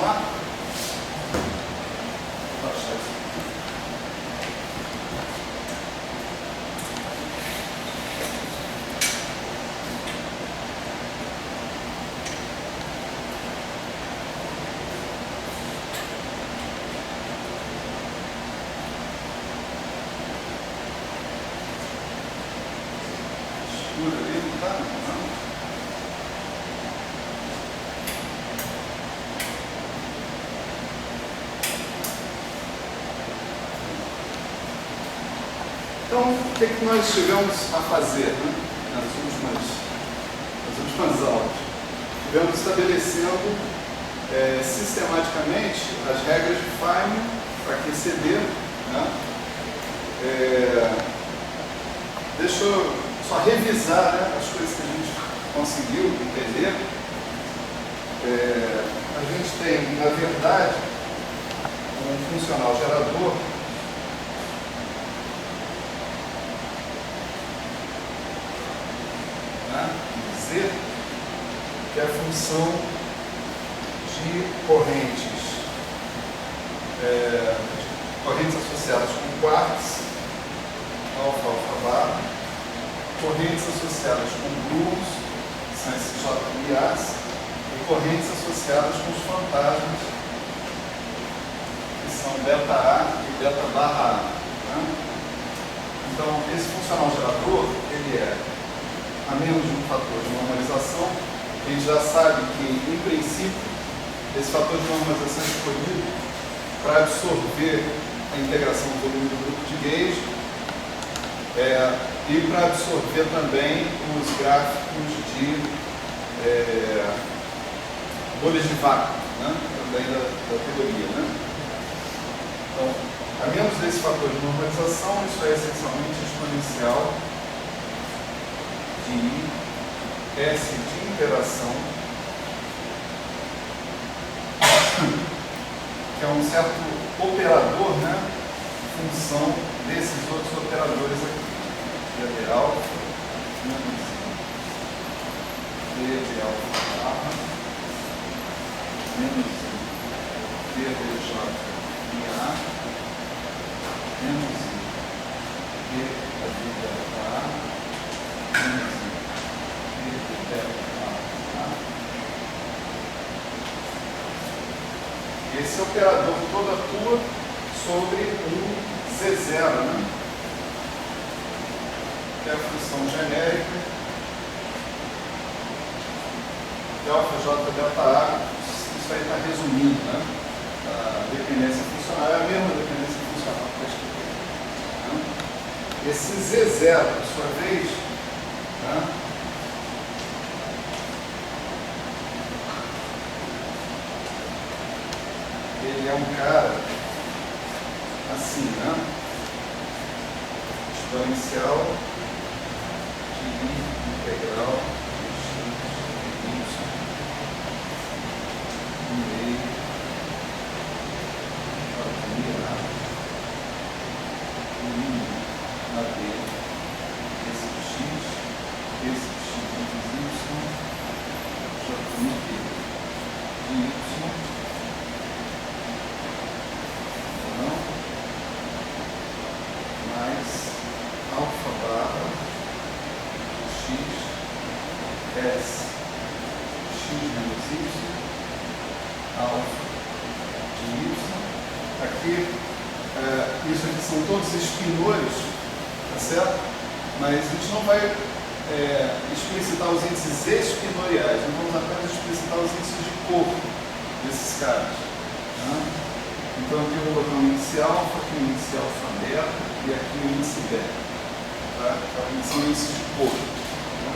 continuar? Vou baixar isso. Escuro ali, não tá? Não. Então, o que é que nós chegamos a fazer, né, nas últimas aulas? Estivemos estabelecendo sistematicamente as regras de Feynman para QCD. Né? Deixa eu só revisar, né, as coisas que a gente conseguiu entender. A gente tem, na verdade, um funcional gerador Z, que é a função de correntes associadas com quarks, alfa, alfa bar, correntes associadas com gluons, que são esses JIAs, e correntes associadas com os fantasmas, que são delta A e delta barra A. Né? Então, esse funcional gerador, ele é a menos de um fator de normalização. A gente já sabe que, em princípio, esse fator de normalização é escolhido para absorver a integração do volume do grupo de Gauge e para absorver também os gráficos de bolhas de vácuo, né? Também da teoria. Né? Então, a menos desse fator de normalização, isso é essencialmente exponencial de S de interação, que é um certo operador, né, função desses outros operadores aqui. D de alfa, menos D de alfa barra, menos D de J e A, menos D de delta A, menos esse operador todo atua sobre um Z0, né? Que é a função genérica de alfa j delta A. Isso aí está resumindo, né? A dependência funcional é a mesma dependência funcional que está escrita. Esse Z0, por sua vez, né? Ele é um cara assim, né? Exponencial de I integral de x de y meio a mínimo a b esse de x, esse de x de y, j de y, alfa barra x S x menos y alfa de y. Aqui, isso aqui são todos espinores, tá certo? Mas a gente não vai explicitar os índices espinoriais, nós vamos apenas explicitar os índices de corpo desses caras. Tá? Então aqui eu vou botar um índice alfa, aqui um índice alfa beta e aqui um índice beta. Tá? Então, são índices de corpo. Tá?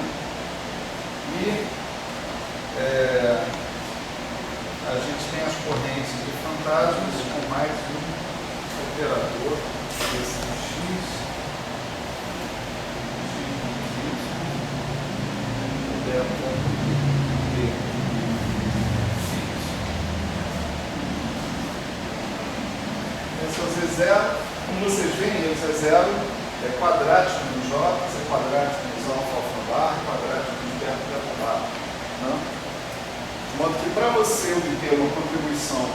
E a gente tem as correntes de fantasmas com mais um operador, esse de x, delta b. Esse é o Z0. Como vocês veem, o Z0 é quadrático nos J, é quadrático nos alfa, alfa bar, quadrático nos delta, delta bar. Não? De modo que para você obter uma contribuição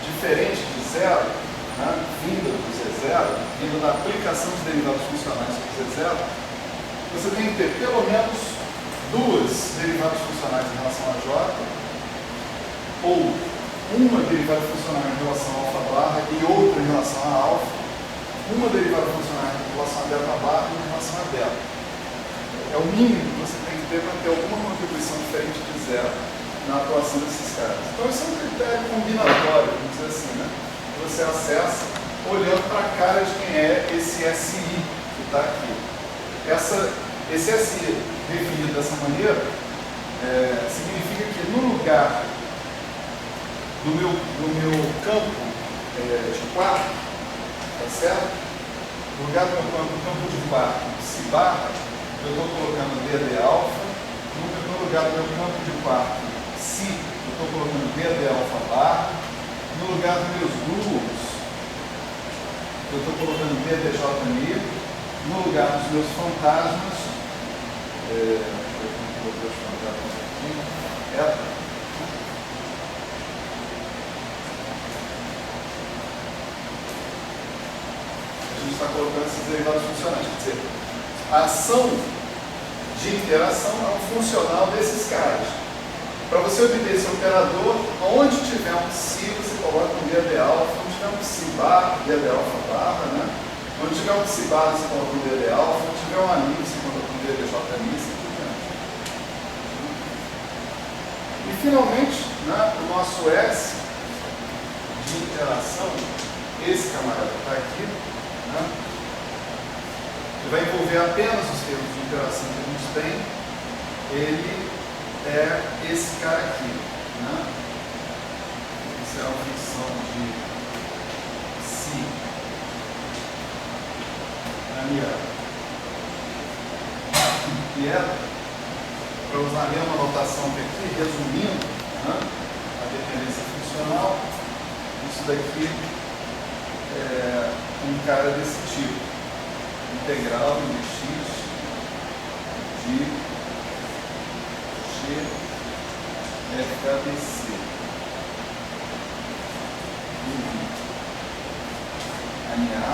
diferente de zero, né, vinda do Z0, vinda da aplicação de derivados funcionais sobre Z0, você tem que ter pelo menos duas derivadas funcionais em relação a J, ou uma derivada funcional em relação a alfa barra e outra em relação a alfa, uma derivada funcional em relação a delta barra e em relação a delta. É o mínimo que você tem que ter para ter alguma contribuição diferente de zero na atuação desses caras. Então esse é um critério combinatório, vamos dizer assim, né? Que você acessa olhando para a cara de quem é esse SI que está aqui. Esse SI definido dessa maneira significa que no lugar do meu campo de quarto, tá certo? No lugar do meu campo de quarto, psi barra, eu estou colocando DD alfa. No lugar do meu campo de quarto, psi, eu estou colocando DD alfa barra. No lugar dos meus grupos, eu estou colocando DDJ mi. No lugar dos meus fantasmas, a gente está colocando esses derivados funcionais. Quer dizer, a ação de interação é um funcional desses caras. Para você obter esse operador, onde tiver um psi, você coloca um DD alfa, onde tiver um psi barra, DD alfa barra, né? Onde tiver um psi barra, você coloca um DD alfa, onde tiver um ami, você coloca um DDJ ami, assim por diante. E finalmente, né, o nosso S de interação, esse camarada está aqui, né, que vai envolver apenas os termos de interação que a gente tem, ele é esse cara aqui, né? Isso é uma função de psi que é, para usar a mesma notação que aqui, resumindo, né, a dependência funcional, isso daqui é um cara desse tipo, integral de x de g FABC A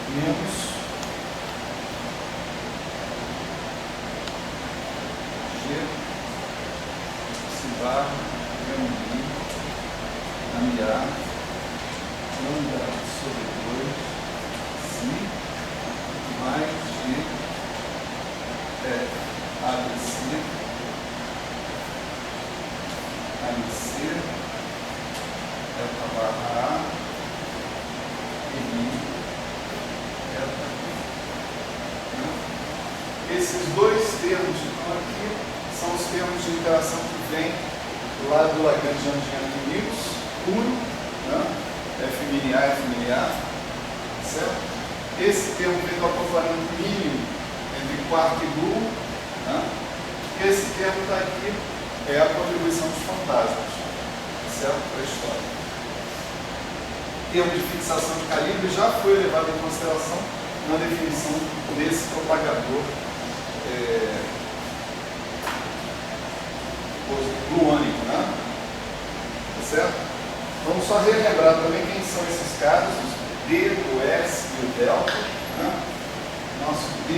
menos G psi barra mi A lambda sobre 2 si mais G ABC delta barra A e mi. Esses dois termos que estão aqui são os termos de interação que vêm lá do Lagrangiano de Arquimedes, puro, né? F min A, F min A, certo? Esse termo vem do acoplamento mínimo entre quarto e grupo, né? Esse termo está aqui, é a contribuição dos fantasmas, certo? Para a história. O termo de fixação de calibre já foi levado em consideração na definição desse propagador gluônico, né? Tá certo? Vamos só relembrar também quem são esses caras, os D, o S e o delta, né? Nosso D,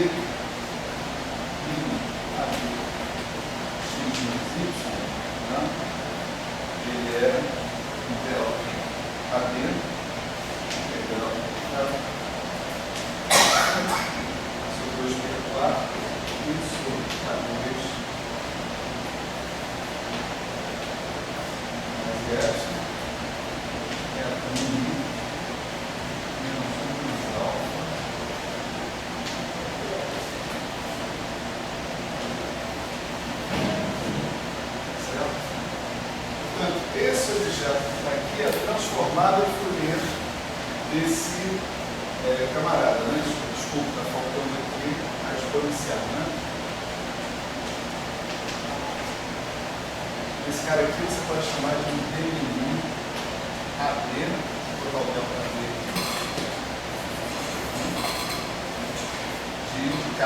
A, B, X, Y, né? Ele é o delta, A, B, delta, sobre 2 por 4, isso, A2, mais essa, é a menos 1 aqui é a transformada Fourier desse camarada, né? Desculpa, está faltando aqui a exponencial, né? Esse cara aqui você pode chamar de D AD, vou botar o delta AD de K.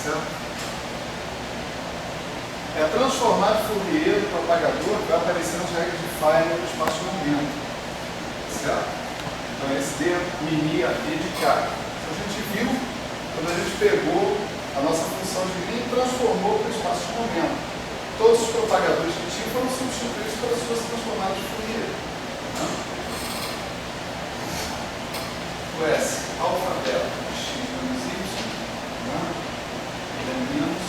Certo? É transformar Fourier do propagador que vai aparecer nas regras de Feynman no espaço-momento. Certo? Então esse D mini AD de K. Então a gente viu quando a gente pegou a nossa função de Green e transformou para o espaço-momento. Todos os propagadores que tinham foram substituídos pelas suas transformadas de Fourier. O S, alfabeto, x menos y, é menos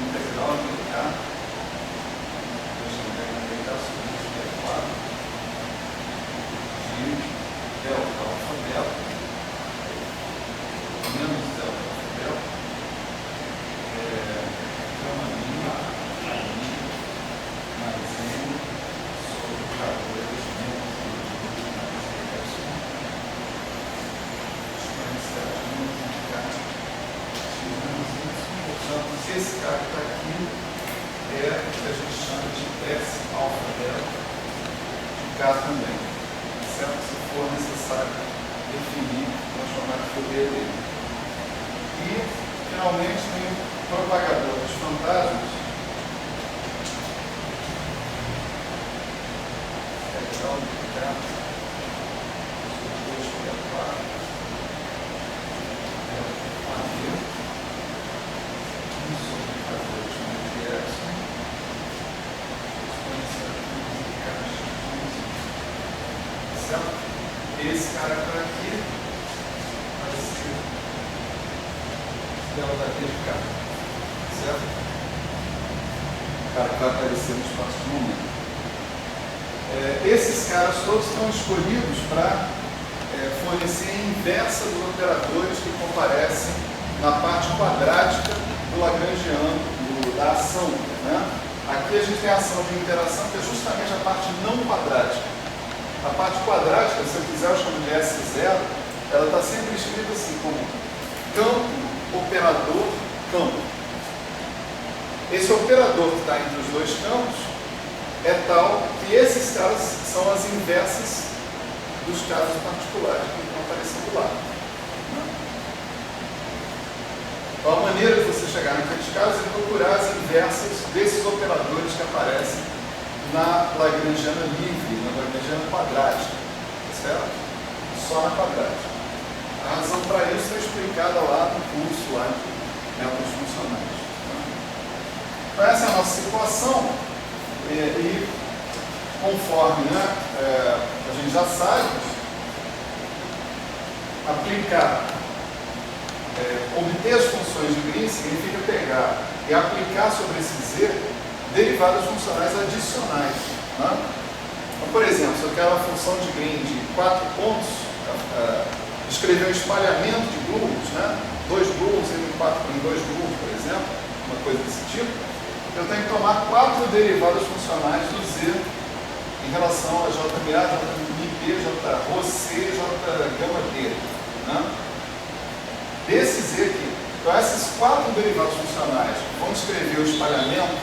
integral de K, deixa eu ver integral sobre x é 4, de delta alfabeto, menos delta alfabeto, gama mínima, mais n sobre K2 menos se esse cara que está aqui é o que a gente chama de S alfabeto de K também, certo? Se for necessário definir, transformar a Fourier dele. E, finalmente, tem o propagador dos fantasmas, integral de K sobre 2 sobre 4. Esse cara por aqui vai ser delta D de K, certo? O cara que vai aparecer no espaço de momento. Esses caras todos estão escolhidos para fornecer a inversa dos operadores que comparecem na parte quadrática do Lagrangiano, da ação. Né? Aqui a gente tem a ação de interação, que é justamente a parte não quadrática. A parte quadrática, se eu quiser, eu chamo de S0, ela está sempre escrita assim, como campo, operador, campo. Esse operador que está entre os dois campos é tal que esses caras são as inversas dos casos particulares que estão aparecendo lá. Então, a maneira de você chegar naqueles casos é procurar as inversas desses operadores que aparecem na Lagrangiana livre, na Lagrangiana quadrática, certo? Só na quadrática. A razão para isso é explicada lá no curso lá de métodos funcionais. Então essa é a nossa situação e conforme a gente já sabe, aplicar, obter as funções de Green significa pegar e aplicar sobre esse Z derivadas funcionais adicionais. Né? Então, por exemplo, se eu quero uma função de Green de 4 pontos, escrever um espalhamento de grumos, né? 2 grumos em 2 grumos, por exemplo, uma coisa desse tipo, eu tenho que tomar 4 derivadas funcionais do Z em relação a JBA, JMP, JROC, JGAMA-D. Né? Desse Z aqui. Então, esses 4 derivadas funcionais vão descrever o espalhamento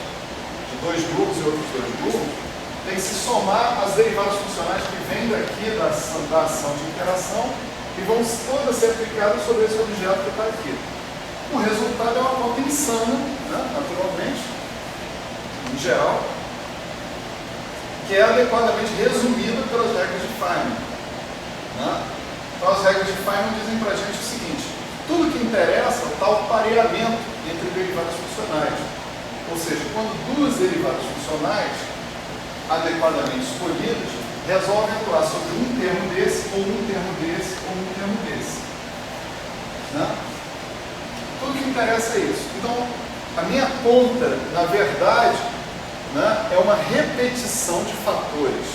de 2 grupos e outros 2 grupos, tem que se somar as derivadas funcionais que vêm daqui da ação de interação e vão todas ser aplicadas sobre esse objeto que está aqui. O resultado é uma conta insana, né, naturalmente, em geral, que é adequadamente resumida pelas regras de Feynman. Né? Então, as regras de Feynman dizem para a gente o seguinte: tudo que interessa é o tal pareamento entre derivadas funcionais. Ou seja, quando duas derivadas funcionais adequadamente escolhidas resolvem atuar sobre um termo desse, ou um termo desse, ou um termo desse. Né? Tudo que interessa é isso. Então, a minha conta, na verdade, né, é uma repetição de fatores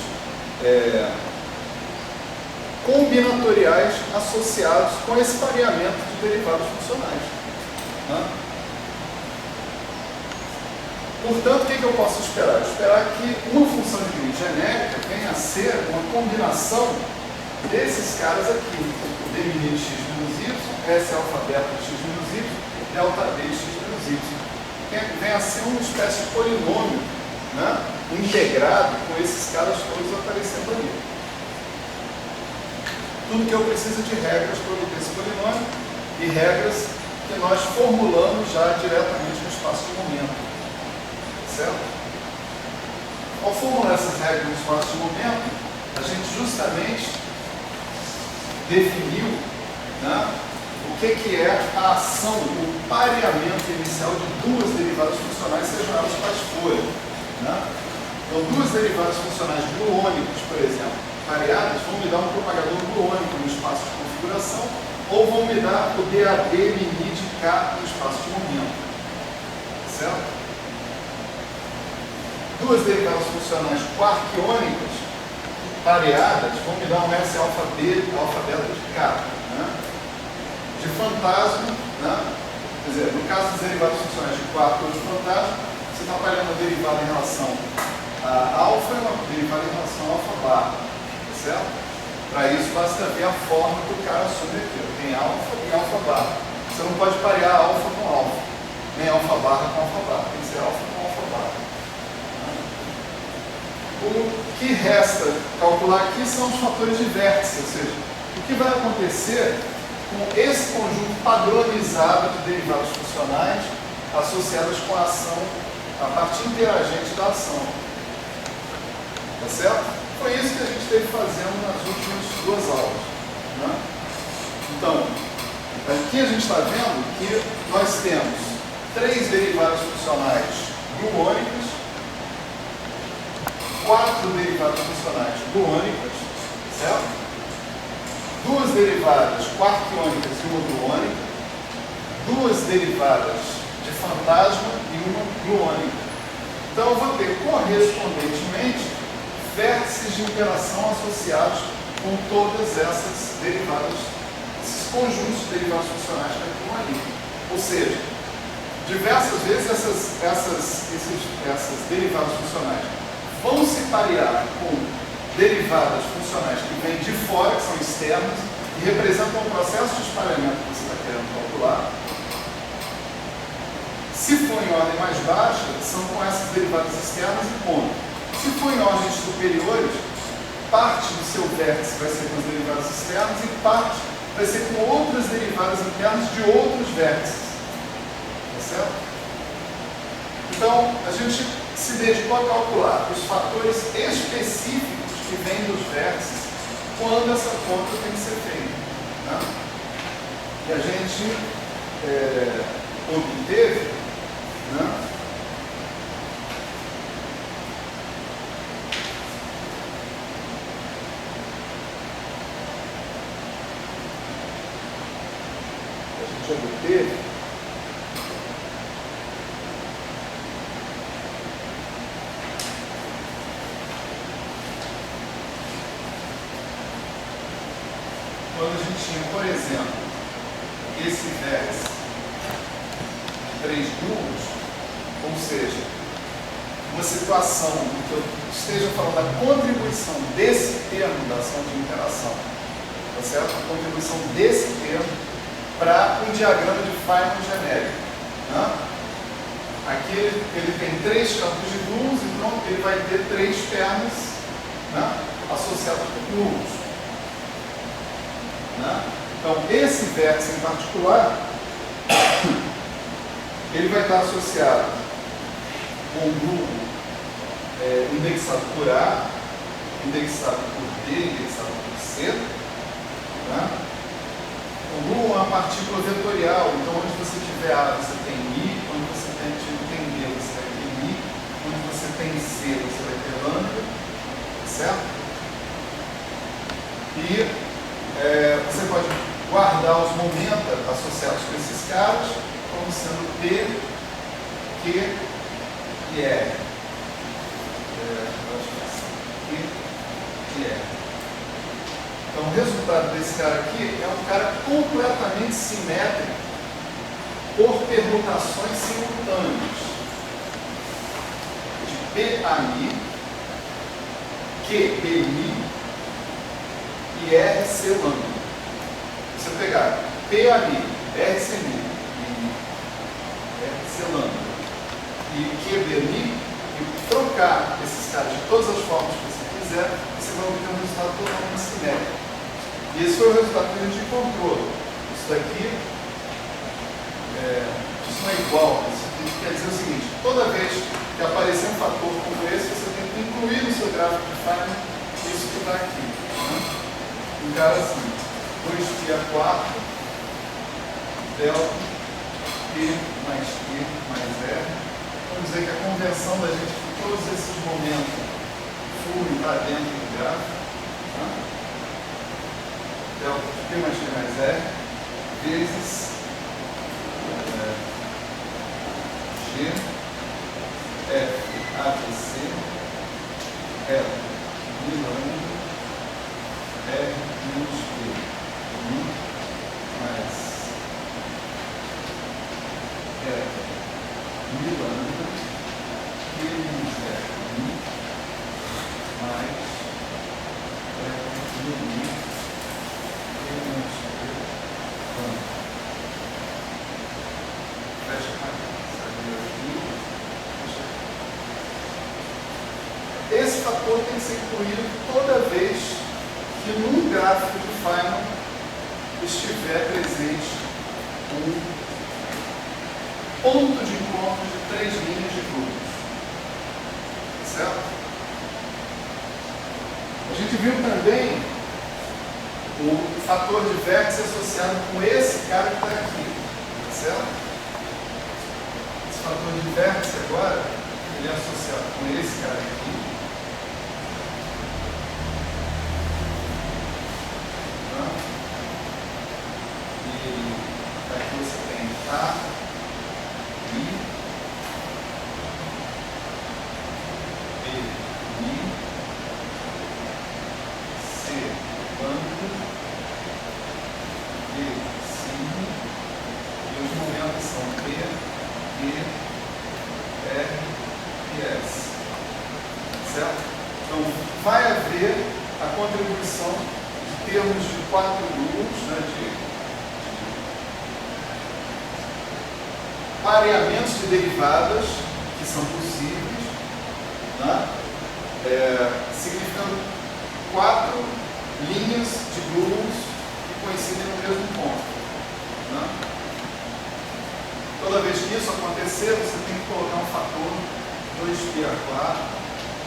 combinatoriais associados com esse pareamento de derivadas funcionais. Né? Portanto, o que eu posso esperar? Esperar que uma função de limite genérica venha a ser uma combinação desses caras aqui. O d min de x menos y, S alfa beta de x menos y, delta d de x menos y. Vem a ser uma espécie de polinômio, né, integrado com esses caras todos aparecendo ali. Tudo que eu preciso de regras para obter esse polinômio e regras que nós formulamos já diretamente no espaço de momento. Certo? Ao formular essas regras no espaço de momento, a gente justamente definiu, né, o que é a ação, o pareamento inicial de duas derivadas funcionais, sejam elas quais forem. Né? Então, duas derivadas funcionais gluônicas, por exemplo, pareadas, vão me dar um propagador gluônico no espaço de configuração, ou vão me dar o DAD mini de K no espaço de momento. Certo? Duas derivadas funcionais quarquiônicas pareadas vão me dar um S alfa D, alfa beta de K. Né? De fantasma, né? Quer dizer, no caso das derivadas funcionais de quark ou de fantasma, você está pareando uma derivada em relação a alfa e uma derivada em relação a alfa barra. Certo? Para isso, basta ver a forma que o cara assume aqui. Tem alfa e alfa barra. Você não pode parear alfa com alfa, nem alfa barra com alfa barra. Tem que ser alfa com alfa barra. O que resta calcular aqui são os fatores de vértice, ou seja, o que vai acontecer com esse conjunto padronizado de derivadas funcionais associadas com a ação, a parte interagente da ação. Tá certo? Foi isso que a gente esteve fazendo nas últimas duas aulas. Né? Então, aqui a gente está vendo que nós temos três derivadas funcionais gluônicas, quatro derivadas funcionais gluônicas, certo? Duas derivadas quarquiônicas e uma gluônica, duas derivadas de fantasma e uma gluônica. Então eu vou ter correspondentemente vértices de interação associados com todas essas derivadas, esses conjuntos de derivadas funcionais que estão ali. Ou seja, diversas vezes essas derivadas funcionais vão se parear com derivadas funcionais que vêm de fora, que são externas, e representam um processo de espalhamento que você está querendo calcular. Se for em ordem mais baixa, são com essas derivadas externas e ponto. Se for em ordens superiores, parte do seu vértice vai ser com as derivadas externas e parte vai ser com outras derivadas internas de outros vértices. Tá certo? Então, a gente se dedicou a calcular os fatores específicos que vêm dos vértices quando essa conta tem que ser feita. Né? E a gente obteve, né, quando a gente tinha, por exemplo, esse vértice de 3 gluons, ou seja, uma situação em que eu esteja falando da contribuição desse termo da ação de interação, tá certo? A contribuição desse termo para um diagrama de Feynman genérico. Né? Aqui ele tem 3 campos de gluons, então ele vai ter 3 pernas, né, associadas com gluons. Né? Então, esse vértice em particular, ele vai estar associado com o gluon indexado por A, indexado por D, indexado por C. Né? O gluon é uma partícula vetorial, então onde você tiver A, você tem I, onde você tem D, você vai ter I, onde você tem C, você vai ter lambda, certo? E você pode guardar os momentos associados com esses caras como sendo P, Q e R. Q e R. Então o resultado desse cara aqui é um cara completamente simétrico por permutações simultâneas. PAI, QBI e RC lambda. Se você pegar PAI, RCMI, RC lambda e QBI e trocar esses caras de todas as formas que você quiser, você vai obter um resultado totalmente simétrico. E esse foi o resultado que a gente encontrou. Isso daqui, isso não é igual. Isso quer dizer o seguinte: toda vez que aparecer um fator como esse, você tem que incluir no seu gráfico de Feynman isso que está aqui. Né? Um cara assim, 2π4 delta P mais Q mais R. Vamos dizer que a convenção da gente que todos esses momentos fluem para dentro do gráfico. Tá? Delta P mais Q mais R vezes G F ABC L milândia R menos P mais L milândia Q menos R mais L milândia esse fator tem que ser incluído toda vez que num gráfico de Feynman estiver presente um ponto de encontro de 3 linhas de grupos. Certo? A gente viu também o fator de vértice associado com esse cara que está aqui. Certo? Esse fator de vértice agora, ele é associado com esse cara aqui. Aqui você tem A, I, B, I, C, lambda, D, sigma, e os momentos são P, E, R e S. Certo? Então, vai haver a contribuição de termos de 4 grupos, né, de pareamentos de derivadas que são possíveis, né? Significando 4 linhas de grooves que coincidem no mesmo ponto. Né? Toda vez que isso acontecer, você tem que colocar um fator 2π4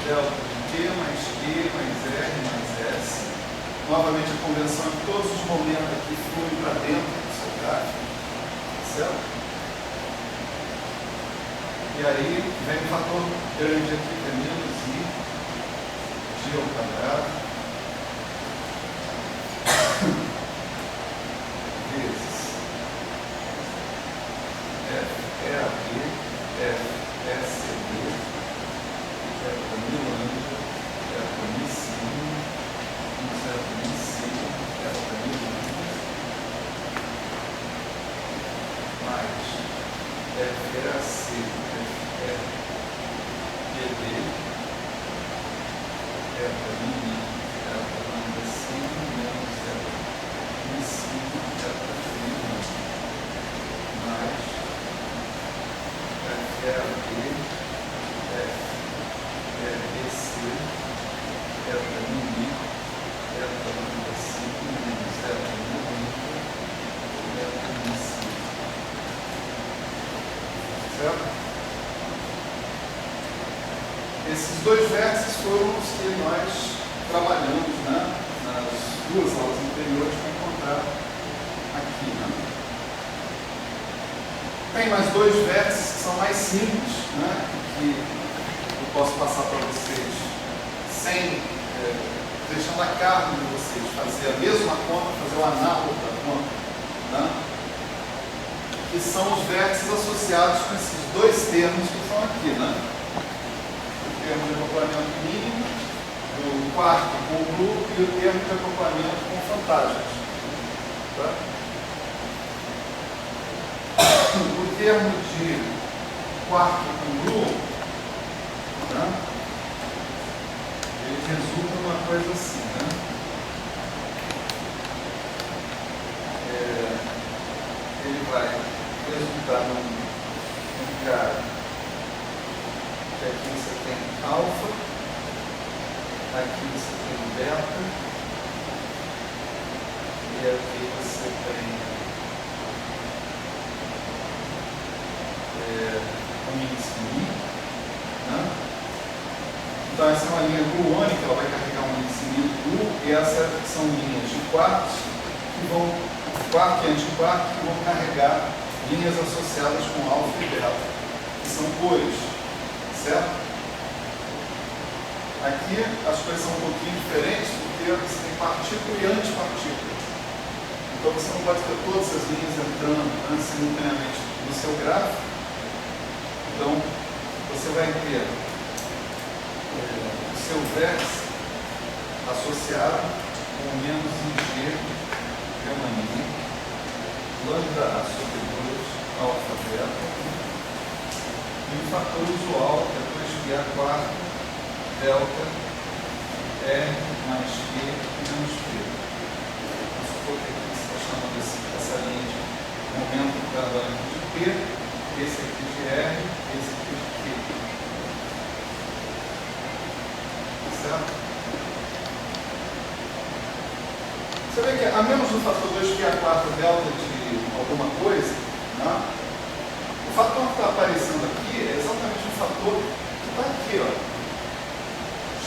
delta de Q mais Q mais R mais S. Novamente a convenção é que todos os momentos aqui fluem para dentro do seu gráfico. Certo? E aí vem um fator grande aqui, que é menos I, G ao quadrado, vezes F, EAB, F, SCD, F, milândia, F, micínio, F, micínio, F, milândia, mais FAC, FPD, F', F', menos F', mais FAB, FBC, F', menos certo? Esses dois vértices foram os que nós trabalhamos, né, nas 2 aulas anteriores para encontrar aqui. Né? Tem mais 2 vértices que são mais simples, né, que eu posso passar para vocês sem, deixando a cargo de vocês fazer a mesma conta, fazer o análogo da conta, né? Que são os vértices associados com esses 2 termos que estão aqui, né? O termo de acoplamento mínimo, o quarto com o grupo e o termo de acoplamento com fantasmas. Tá? O termo de quarto com grupo Né? Ele resulta numa coisa assim, né? Ele vai resultar num cara que aqui você tem alfa, aqui você tem beta, e aqui você tem um índice mi, né? Então essa é uma linha gluônica, ela vai carregar um índice mi glu, e essas são linhas de quartos que vão, quarto e antiquarto, que vão carregar linhas associadas com alfa e beta, que são cores, certo? Aqui as coisas são um pouquinho diferentes, porque você tem partícula e antipartícula. Então você não pode ter todas as linhas entrando simultaneamente no seu gráfico. Então você vai ter o seu vértice associado com menos IG, gama mi, lambda A sobre 2, alfa beta, e o fator usual é 2πa quarto, delta, R mais Q menos P. Vamos supor que aqui você está chamando essa linha de momento paralelo de P, esse aqui de R, esse aqui de Q. Certo? Você vê que a menos do fator 2πa quarto delta de alguma coisa, né? O fator que está aparecendo aqui é exatamente o fator que está aqui, ó.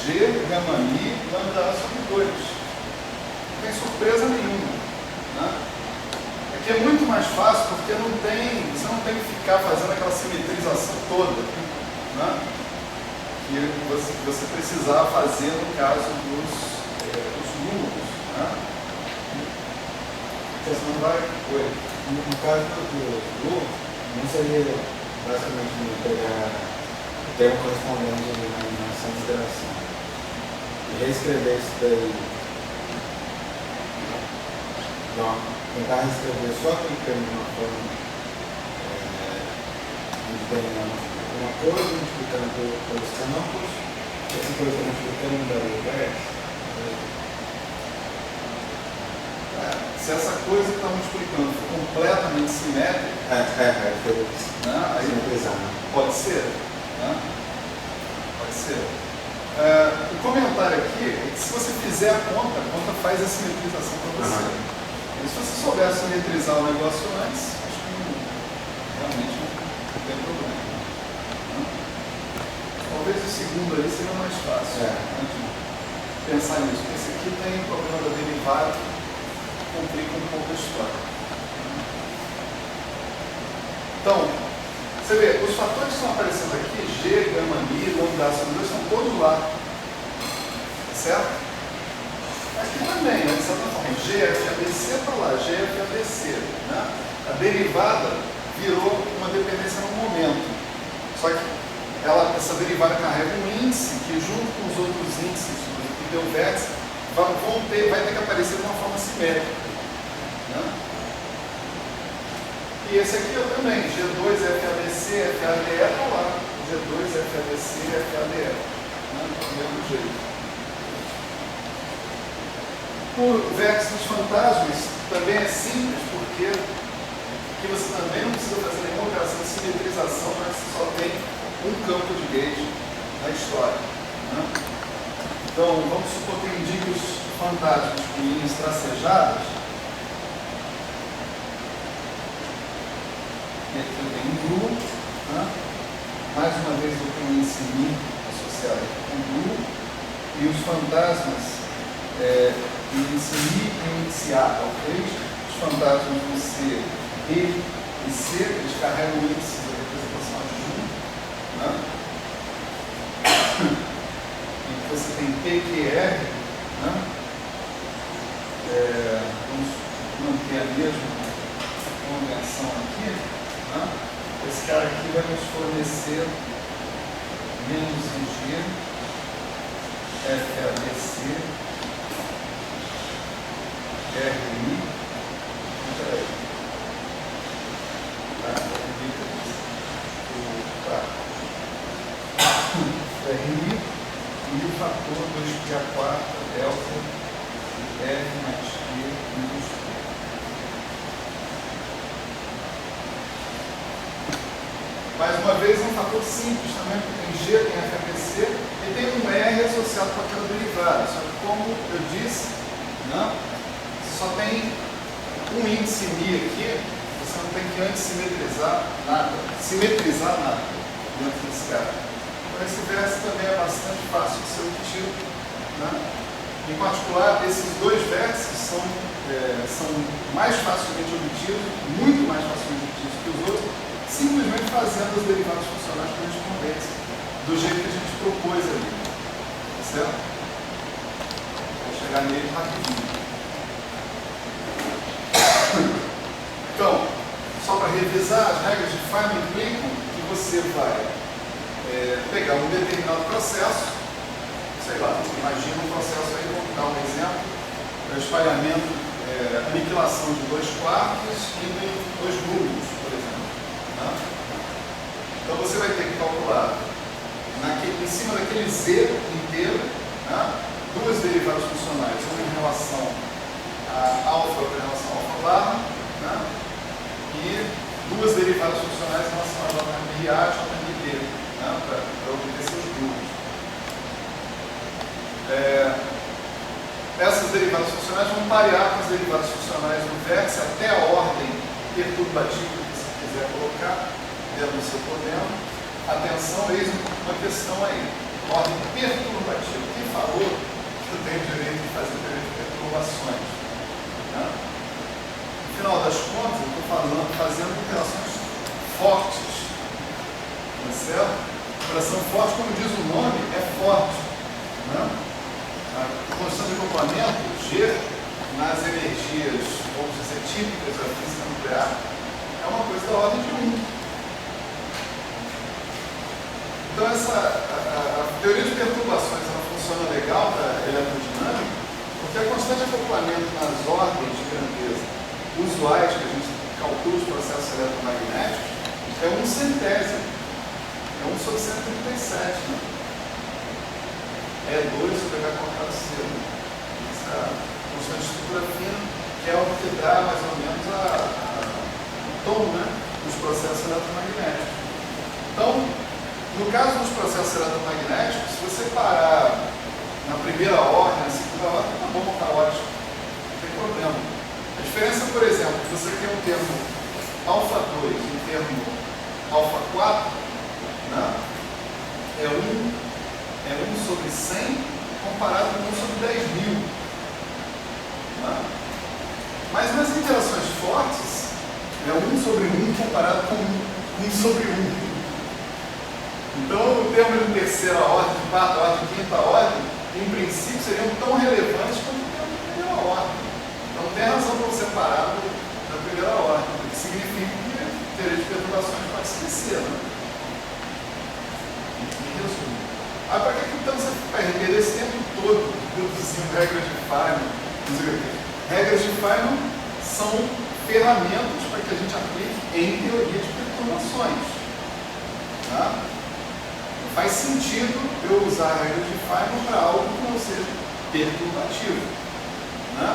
G, gama mi, lambda A sobre 2. Não tem surpresa nenhuma. Né? Aqui é muito mais fácil porque você não tem que ficar fazendo aquela simetrização toda, né? Que você precisava fazer no caso dos números. Né? Você não vai. Oi. No caso do não seria basicamente pegar o termo correspondente à animação de interação e reescrever isso daí. Não, tentar reescrever só clicando de uma forma onde tem uma coisa multiplicando pelos campos, essa coisa multiplicando daí o vértice. Se essa coisa que está multiplicando for completamente simétrica, né? Aí pode ser. Né? Pode ser. O comentário aqui é que se você fizer a conta faz a simetrização para você. E se você souber simetrizar o negócio antes, acho que realmente não tem problema. Né? Talvez o segundo aí seja mais fácil. Né? Pensar nisso. Porque esse aqui tem o problema da derivada, complica um pouco a história. Então, você vê, os fatores que estão aparecendo aqui, G, gama mi, lambda sobre 2, estão todos lá. Certo? Aqui também, né, de certa forma, GFABC para lá, GFABC. Né? A derivada virou uma dependência no momento. Só que essa derivada carrega um índice que, junto com os outros índices que deu vértice, vai ter que aparecer de uma forma simétrica. Né? E esse aqui eu também, G2, FABC, FADE está lá. G2, FABC, FADE. Né? Do mesmo jeito. O vértice dos fantasmas também é simples, porque aqui você também não precisa fazer nenhuma operação de simetrização, mas você só tem um campo de gauge na história. Né? Então, vamos supor que indique os fantasmas com linhas tracejadas. E aqui eu tenho um gru. Né? Mais uma vez eu tenho um índice mi associado com gru. E os fantasmas, índice mi e índice A, talvez. Os fantasmas vão ser B e C, eles carregam o índice da representação adjunta. Né? Você tem PQR, né? Vamos manter a mesma convenção aqui. Né? Esse cara aqui vai nos fornecer menos IG, FABC, RI. Peraí. Tá, RI. fator 2π a quarta delta F mais Q menos Q. Mais uma vez, é um fator simples também, porque tem G, tem FABC e tem um R associado com aquela derivada. Só que, como eu disse, né, só tem um índice μ aqui, você não tem que antes simetrizar nada dentro desse cara. Então, esse vértice também é bastante fácil de ser obtido, né? Em particular, esses dois vértices são mais facilmente obtidos, muito mais facilmente obtidos que os outros, simplesmente fazendo as derivadas funcionais correspondentes, do jeito que a gente propôs ali. Certo? Vou chegar nele rapidinho. Então, só para revisar, as regras de Feynman implicam que você vai pegar um determinado processo, sei lá, imagina um processo aí, vamos dar um exemplo, espalhamento, aniquilação de 2/4 e de 2 números, por exemplo. Né? Então você vai ter que calcular em cima daquele Z inteiro, né, duas derivadas funcionais, uma em relação a alfa em relação a alfa barra, né, e duas derivadas funcionais em relação a JMI A e JMI B, né, para obter seus grupos. Essas derivadas funcionais vão parear com as derivadas funcionais do vértice até a ordem perturbativa que você quiser colocar dentro do seu problema. Atenção, eis uma questão aí. Ordem perturbativa. Quem falou que eu tenho o direito de fazer perturbações? Né? No final das contas, eu estou fazendo interações fortes. Tá certo? Interação forte, como diz o nome, é forte. Né? A constante de acoplamento, G, nas energias, vamos dizer, típicas da física nuclear, é uma coisa da ordem de 1. Então, a teoria de perturbações ela funciona legal para a eletrodinâmica, porque a constante de acoplamento nas ordens de grandeza usuais que a gente calcula os processos eletromagnéticos é 1 centésimo, é 1 sobre 137, né? É 2 sobre H quadrado C. Essa constante de estrutura fina, que é o que dá mais ou menos o tom, né, dos processos eletromagnéticos. Então, no caso dos processos eletromagnéticos, se você parar na primeira ordem, na segunda ordem, tá bom, tá ótimo, não tem problema. A diferença, por exemplo, que você tem um termo alfa 2 e um termo alfa 4, né, é 1 sobre 100 comparado com 1 sobre 10.000. Né? Mas nas interações fortes, é 1 sobre 1 comparado com 1 sobre 1. Então, o termo de terceira ordem, de quarta ordem, de quinta ordem, em princípio seriam tão relevantes quanto o termo de primeira ordem. Então, não tem razão para você parar na primeira ordem, o que significa que a teoria de perturbações pode esquecer. Né? Em resumo. Aí, para que então você perder esse tempo todo produzindo regras de Feynman? Regras de Feynman são ferramentas para que a gente aplique em teoria de perturbações. Tá? Faz sentido eu usar a regra de Feynman para algo que não seja perturbativo. Né?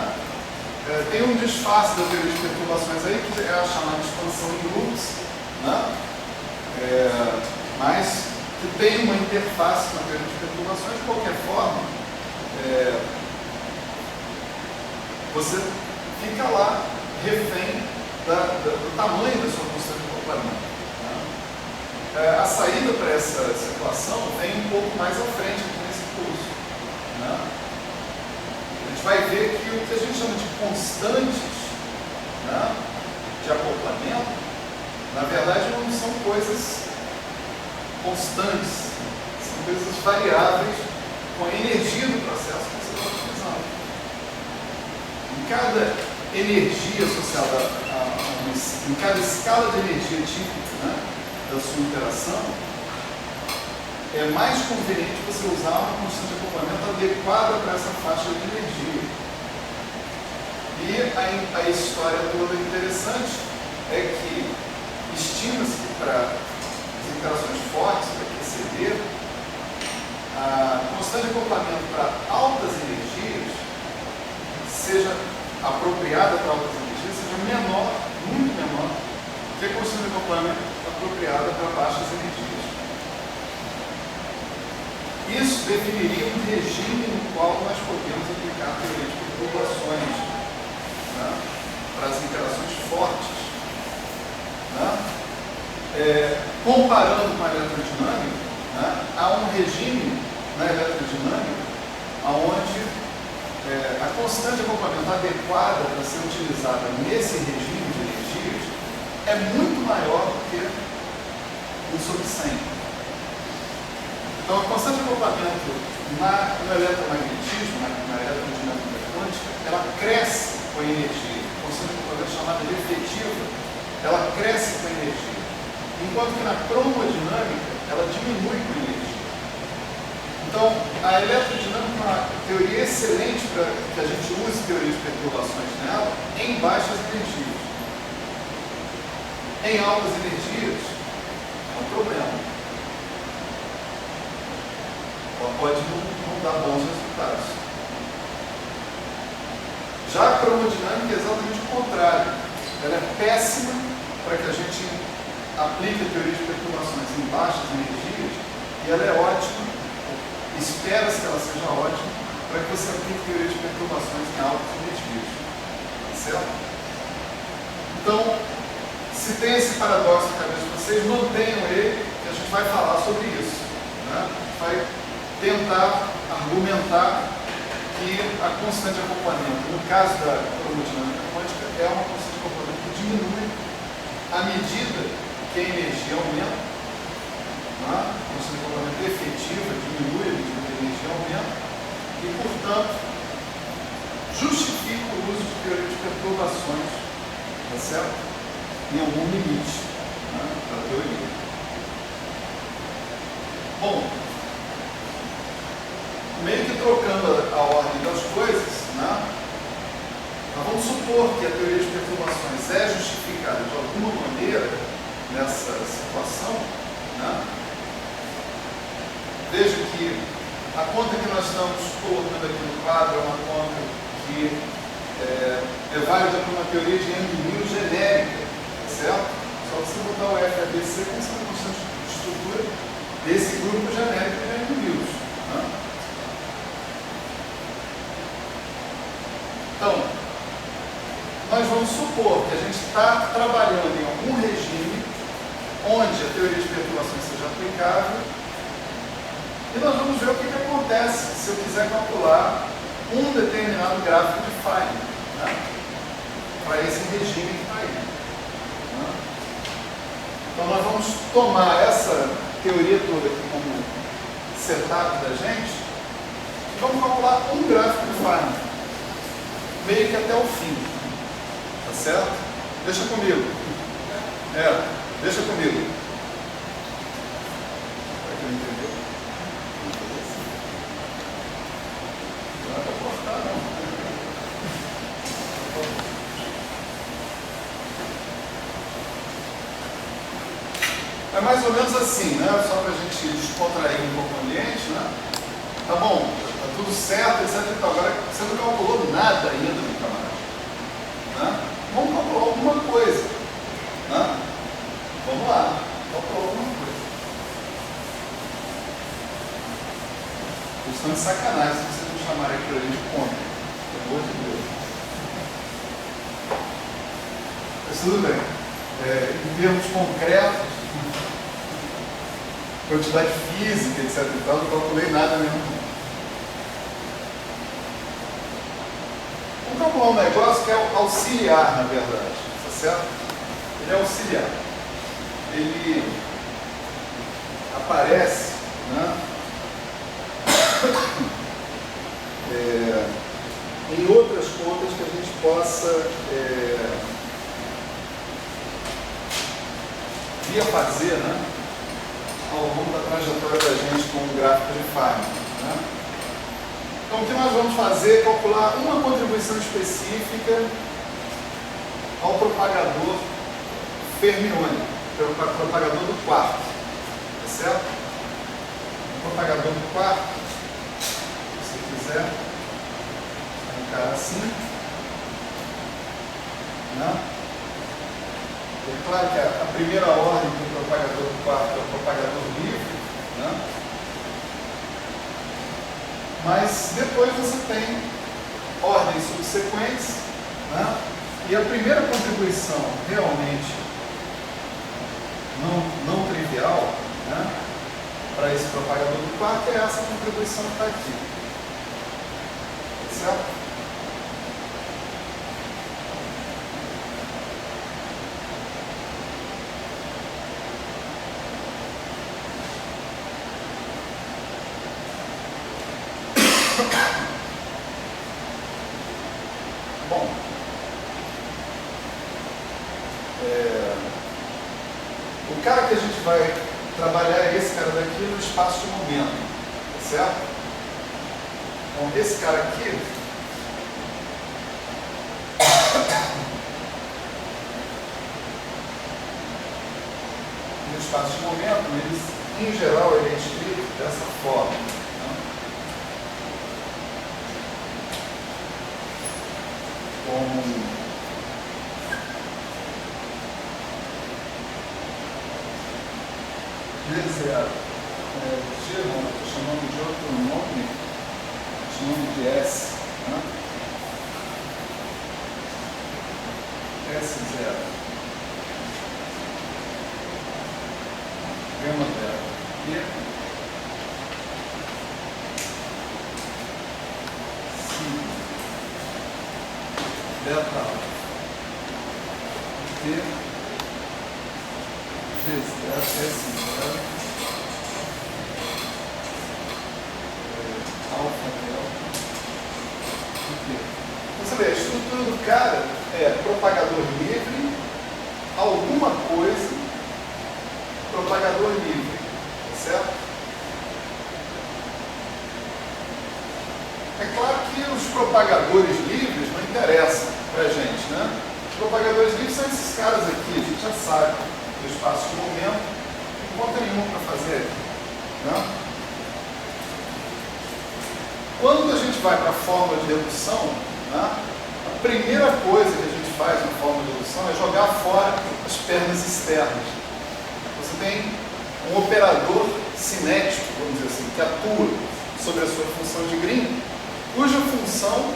Tem um disfarce da teoria de perturbações aí, que é a chamada expansão em grupos, né? Mas que tem uma interface na teoria de perturbações. De qualquer forma, você fica lá refém do tamanho da sua constante de acoplamento. A saída para essa equação vem um pouco mais à frente aqui nesse curso. Né? A gente vai ver que o que a gente chama de constantes, né, de acoplamento, na verdade não são coisas constantes, são coisas variáveis com a energia do processo que você está utilizando. Em cada energia associada em cada escala de energia típica, né, da sua interação, é mais conveniente você usar uma constante de acoplamento adequada para essa faixa de energia. E a história toda interessante é que estima-se que para as interações fortes, para QCD, a constante de acoplamento para altas energias seja apropriada para altas energias, seja menor, muito menor, que a constante de acoplamento apropriada para baixas energias. Isso definiria um regime no qual nós podemos aplicar a teoria de perturbações, né, para as interações fortes. Né? Comparando com a eletrodinâmica, né, há um regime na eletrodinâmica onde a constante de acoplamento adequada para ser utilizada nesse regime de energias é muito maior do que 1/100. Então, a constante de acoplamento no eletromagnetismo, na eletrodinâmica quântica, ela cresce com a energia. A constante de acoplamento chamada de efetiva, ela cresce com a energia. Enquanto que na cromodinâmica, ela diminui com a energia. Então, a eletrodinâmica é uma teoria excelente para que a gente use teoria de perturbações nela em baixas energias. Em altas energias, é um problema. Pode não dar bons resultados. Já a cromodinâmica é exatamente o contrário. Ela é péssima para que a gente aplique a teoria de perturbações em baixas energias, e ela é ótima, espera-se que ela seja ótima, para que você aplique a teoria de perturbações em altas energias. Certo? Então, se tem esse paradoxo na cabeça de vocês, mantenham ele, que a gente vai falar sobre isso. Né? A gente vai tentar argumentar que a constante de acoplamento, no caso da cromodinâmica quântica, é uma constante de acoplamento que diminui à medida que a energia aumenta. A constante de acoplamento efetiva diminui à medida que a energia aumenta e, portanto, justifica o uso de teoria de perturbações, tá certo? Em algum limite, né, da teoria. Bom, meio que trocando a ordem das coisas, né? Nós vamos supor que a teoria de perturbações é justificada de alguma maneira nessa situação, né? Veja que a conta que nós estamos colocando aqui no quadro é uma conta que é válida para uma teoria de Yang-Mills genérica, certo? Só você botar o F e a B, C como sendo constante de estrutura desse grupo genérico de Yang-Mills, né? Então, nós vamos supor que a gente está trabalhando em algum regime onde a teoria de perturbações seja aplicável, e nós vamos ver o que acontece se eu quiser calcular um determinado gráfico de Feynman, né, para esse regime que está aí. Né? Então, nós vamos tomar essa teoria toda aqui como setup da gente e vamos calcular um gráfico de Feynman, meio que até o fim, tá certo? Deixa comigo. Deixa comigo. Será que não entendeu? Não é para cortar, não. É mais ou menos assim, né? Só para a gente descontrair um pouco o ambiente, né? Tá bom, tá tudo certo, etc. Então, agora você não calculou nada ainda, meu camarada. Né? Vamos calcular alguma coisa. Né? Vamos lá, calcular alguma coisa. Vocês estão de sacanagem se vocês não chamarem aquilo ali de conta. Pelo amor de Deus. Mas tudo bem. Em termos concretos, quantidade física, etc. e tal, não calculei nada mesmo. Vamos calcular um negócio que é auxiliar, na verdade, tá certo? Ele é auxiliar. Ele aparece, né, em outras contas que a gente possa via fazer, né, ao longo da trajetória da gente com o gráfico de Feynman. Né? Então, o que nós vamos fazer é calcular uma contribuição específica ao propagador fermiônico, propagador do quarto, tá certo? propagador do quarto, se você quiser, é um cara assim, né? É claro que a primeira ordem do propagador do quarto é o propagador livre, né? Mas depois você tem ordens subsequentes, né? E a primeira contribuição realmente não trivial, né, para esse propagador do quarto é essa contribuição que está aqui. Certo? Bom, o cara que a gente vai trabalhar é esse cara daqui no espaço de momento, tá certo? Então, esse cara aqui, no espaço de momento, em geral, ele é escrito dessa forma. Né? Como G0, G não, estou chamando de outro nome, chamando de S, né? S0, gama zero, e sim, delta alfa, T, G0, S0, alfa, delta, T. Então, você vê, a estrutura do cara é propagador livre, alguma coisa, propagador livre, certo? É claro que os propagadores livres não interessam para a gente, né? Os propagadores livres são esses caras aqui, a gente já sabe, do espaço de momento, não tem conta nenhuma para fazer, né? Quando a gente vai para a fórmula de redução, né, a primeira coisa que a gente faz na fórmula de redução é jogar fora as pernas externas. Você tem um operador cinético, vamos dizer assim, que atua sobre a sua função de Green, cuja função,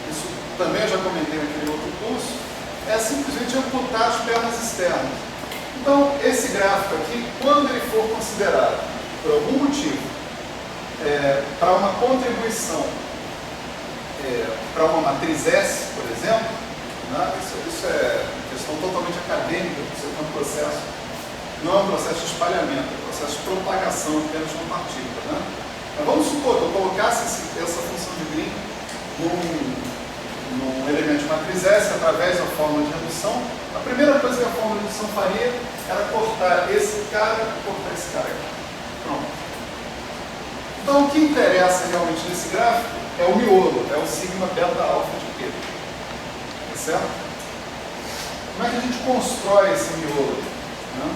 isso também eu já comentei naquele outro curso, é simplesmente amputar as pernas externas. Então, esse gráfico aqui, quando ele for considerado, por algum motivo, para uma contribuição para uma matriz S, por exemplo, né, isso é questão totalmente acadêmica, isso é um processo, não é um processo de espalhamento, é um processo de propagação apenas de uma partícula. Né? Mas vamos supor que eu colocasse essa função de Green num elemento de matriz S através da fórmula de redução. A primeira coisa que a fórmula de redução faria era cortar esse cara e cortar esse cara aqui. Pronto. Então, o que interessa realmente nesse gráfico é o miolo, é o sigma delta alfa de P. Tá certo? Como é que a gente constrói esse miolo? Né?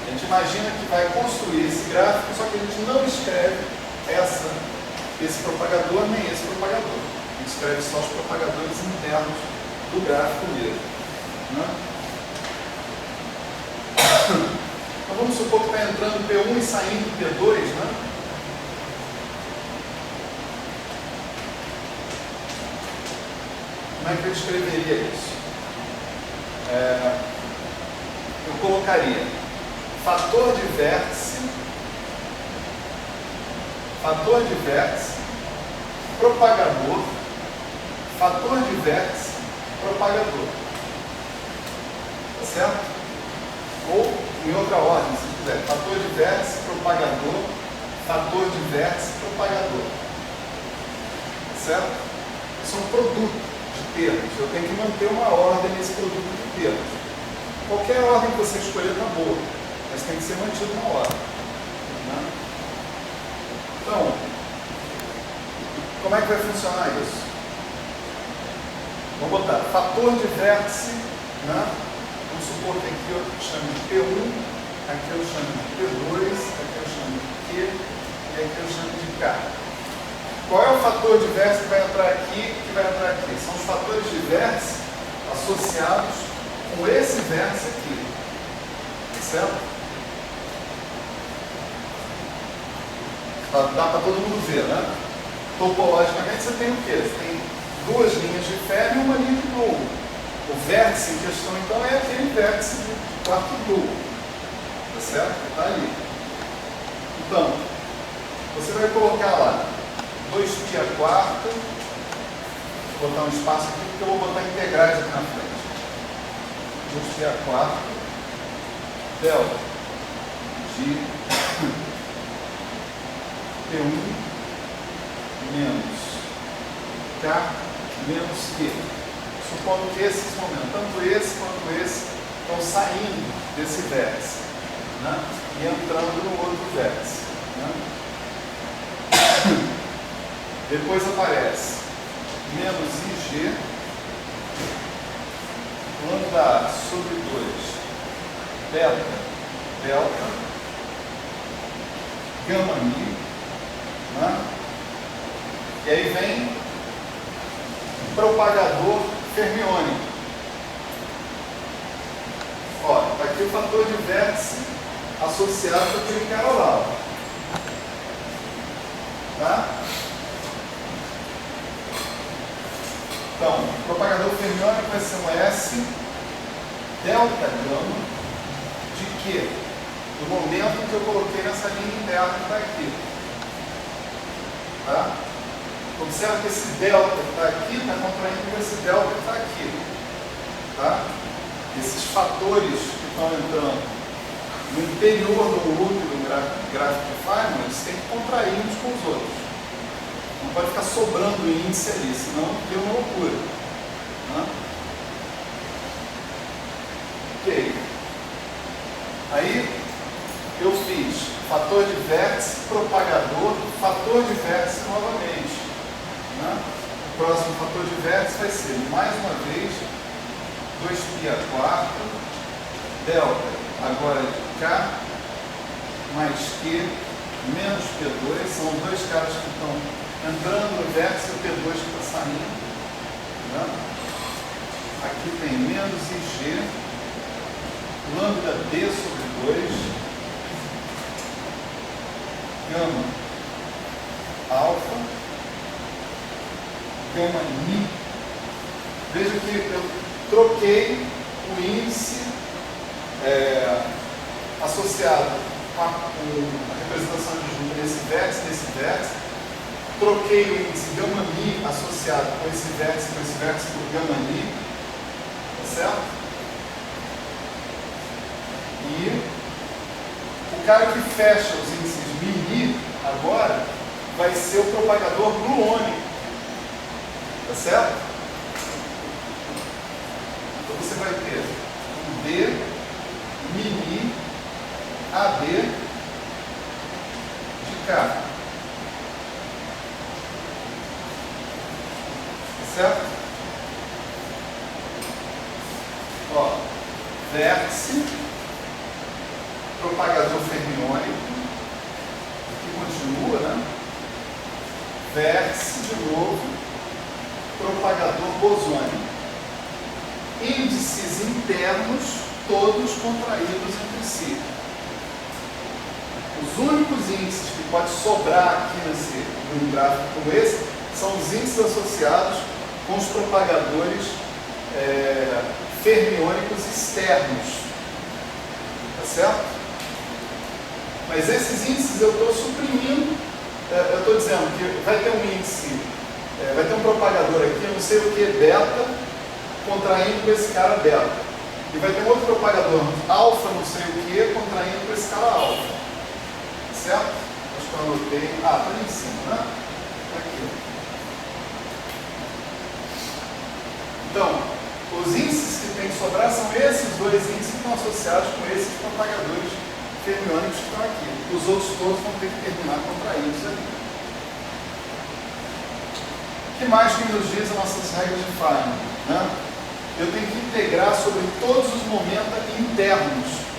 A gente imagina que vai construir esse gráfico, só que a gente não escreve esse propagador nem esse propagador. A gente escreve só os propagadores internos do gráfico mesmo. Né? Então vamos supor que está entrando P1 e saindo P2, né? Como é que eu escreveria isso? Eu colocaria fator de vértice, propagador, fator de vértice, propagador. Tá certo? Ou em outra ordem, se quiser, fator de vértice, propagador, fator de vértice, propagador. Tá certo? Isso é um produto de termos. Eu tenho que manter uma ordem nesse produto de termos. Qualquer ordem que você escolher está boa, mas tem que ser mantido uma ordem. Né? Então, como é que vai funcionar isso? Vamos botar fator de vértice, né? Vamos supor que aqui eu chamo de P1, aqui eu chamo de P2, aqui eu chamo de Q, e aqui eu chamo de K. Qual é o fator de vértice que vai entrar aqui e que vai entrar aqui? São os fatores de vértice associados com esse vértice aqui. Certo? Dá para todo mundo ver, né? Topologicamente você tem o quê? Você tem duas linhas de ferro e uma linha de duo. O vértice em questão, então, é aquele vértice de quarto duo. Tá certo? Está ali. Então, você vai colocar lá 2π à quarta. Vou botar um espaço aqui porque eu vou botar integrais aqui na frente. 2π à quarta delta de P1 menos K menos Q. Supondo que esses momentos, tanto esse quanto esse, estão saindo desse vértice, né? E entrando no outro vértice. Né? Depois aparece menos IG lambda sobre 2 delta, delta, gama mi, né? E aí vem propagador fermiônico. Ó, está aqui o fator de vértice associado com aquele cara lá. Tá? Então, propagador fermiônico vai ser um S delta gama de quê? Do momento que eu coloquei nessa linha interna que está aqui. Tá? Observa que esse delta que está aqui está contraindo com esse delta que está aqui. Tá? Esses fatores que estão entrando no interior do núcleo do gráfico de Feynman, eles têm que contrair uns com os outros. Não pode ficar sobrando índice ali, senão deu uma loucura. Tá? Ok. Aí eu fiz fator de vértice, propagador, fator de vértice novamente. Né? O próximo fator de vértice vai ser, mais uma vez, 2π à quarta, delta, agora de K, mais Q, menos P2, são os dois caras que estão entrando no vértice e o P2 que está saindo. Né? Aqui tem menos IG, lambda D sobre 2, gama alfa, gama mi. Veja que eu troquei o índice associado com a representação de junta nesse vértice, troquei o índice gama mi associado com esse vértice por gama mi, tá certo? E o cara que fecha os índices mi agora vai ser o propagador gluônico, tá certo? Então você vai ter um D, mi, AD de K. Tá certo? Ó, vértice, propagador fermiônico, que continua, né? Vértice de novo, propagador bosônico. Índices internos, todos contraídos entre si. Os únicos índices que pode sobrar aqui num gráfico como esse são os índices associados com os propagadores fermiônicos externos. Tá certo? Mas esses índices eu estou suprimindo, eu estou dizendo que vai ter um índice, vai ter um propagador aqui, eu não sei o que, beta, contraindo com esse cara delta. E vai ter um outro propagador alfa, não sei o que, contraindo com esse cara alfa. Certo? Acho que eu anotei. Ah, está ali em cima, né? Aqui. Então, os índices que tem que sobrar são esses dois índices que estão associados com esses propagadores fermiônicos que estão aqui. Os outros todos vão ter que terminar contraídos ali. O que mais que nos diz as nossas regras de Feynman? Né? Eu tenho que integrar sobre todos os momentos internos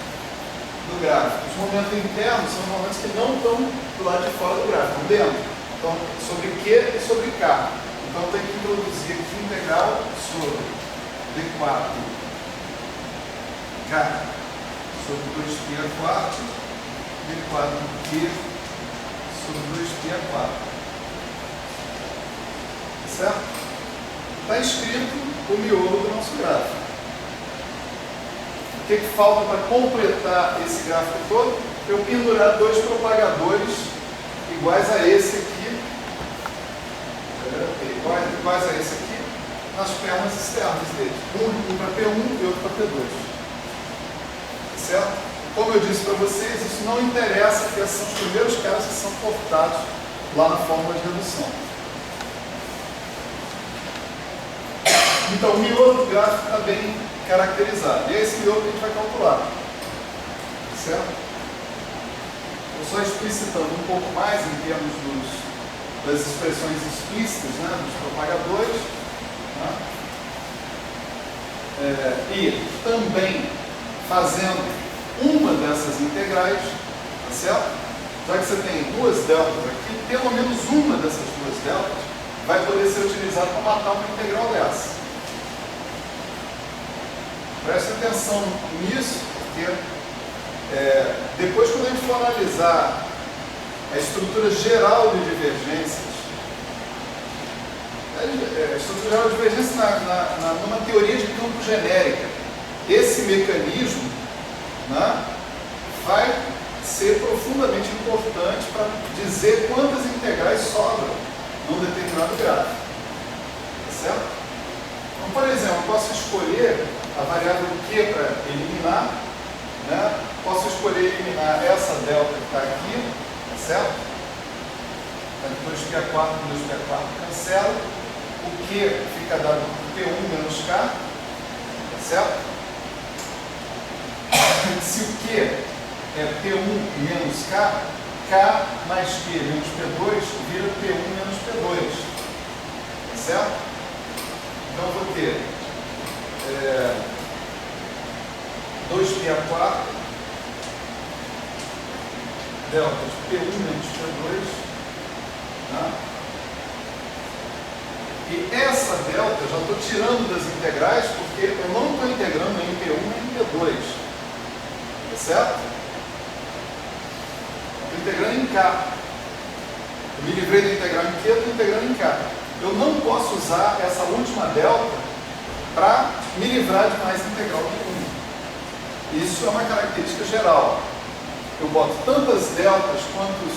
do gráfico. Os momentos internos são os momentos que não estão do lado de fora do gráfico, estão dentro. Então, sobre Q e sobre K. Então, tem que introduzir aqui integral sobre D4 K sobre 2π² D4Q sobre 2π². Certo? Está escrito o miolo do nosso gráfico. O que falta para completar esse gráfico todo? Eu pendurar dois propagadores iguais a esse aqui, iguais a esse aqui, nas pernas externas dele. Um para P1 e outro para P2. Certo? Como eu disse para vocês, isso não interessa, porque esses são os primeiros caras que são cortados lá na fórmula de redução. Então, o miolo do gráfico está bem caracterizado. E é esse miolo que a gente vai calcular. Certo? Estou só explicitando um pouco mais em termos das expressões explícitas, né, dos propagadores. Né? E também fazendo uma dessas integrais, tá certo? Já que você tem duas deltas aqui, pelo menos uma dessas duas deltas vai poder ser utilizada para matar uma integral dessa. Preste atenção nisso, porque depois, quando a gente for analisar a estrutura geral de divergências, a estrutura geral de divergência numa teoria de campo genérica, esse mecanismo, né, vai ser profundamente importante para dizer quantas integrais sobram num determinado gráfico. Tá certo? Então, por exemplo, eu posso escolher a variável Q para eliminar, né? Posso escolher eliminar essa delta que está aqui, tá certo? Então, 2π² e 2π² cancela. O Q fica dado por P1 menos K, tá certo? Se o Q é P1 menos K, K mais Q menos P2 vira P1 menos P2, tá certo? Então, eu vou ter 2π² delta de P1 menos P2, tá? E essa delta eu já estou tirando das integrais porque eu não estou integrando em P1 nem em P2, tá certo? Estou integrando em K. Eu me livrei da integral em Q, estou integrando em K. Eu não posso usar essa última delta para me livrar de mais integral que 1. Isso é uma característica geral. Eu boto tantas deltas quantos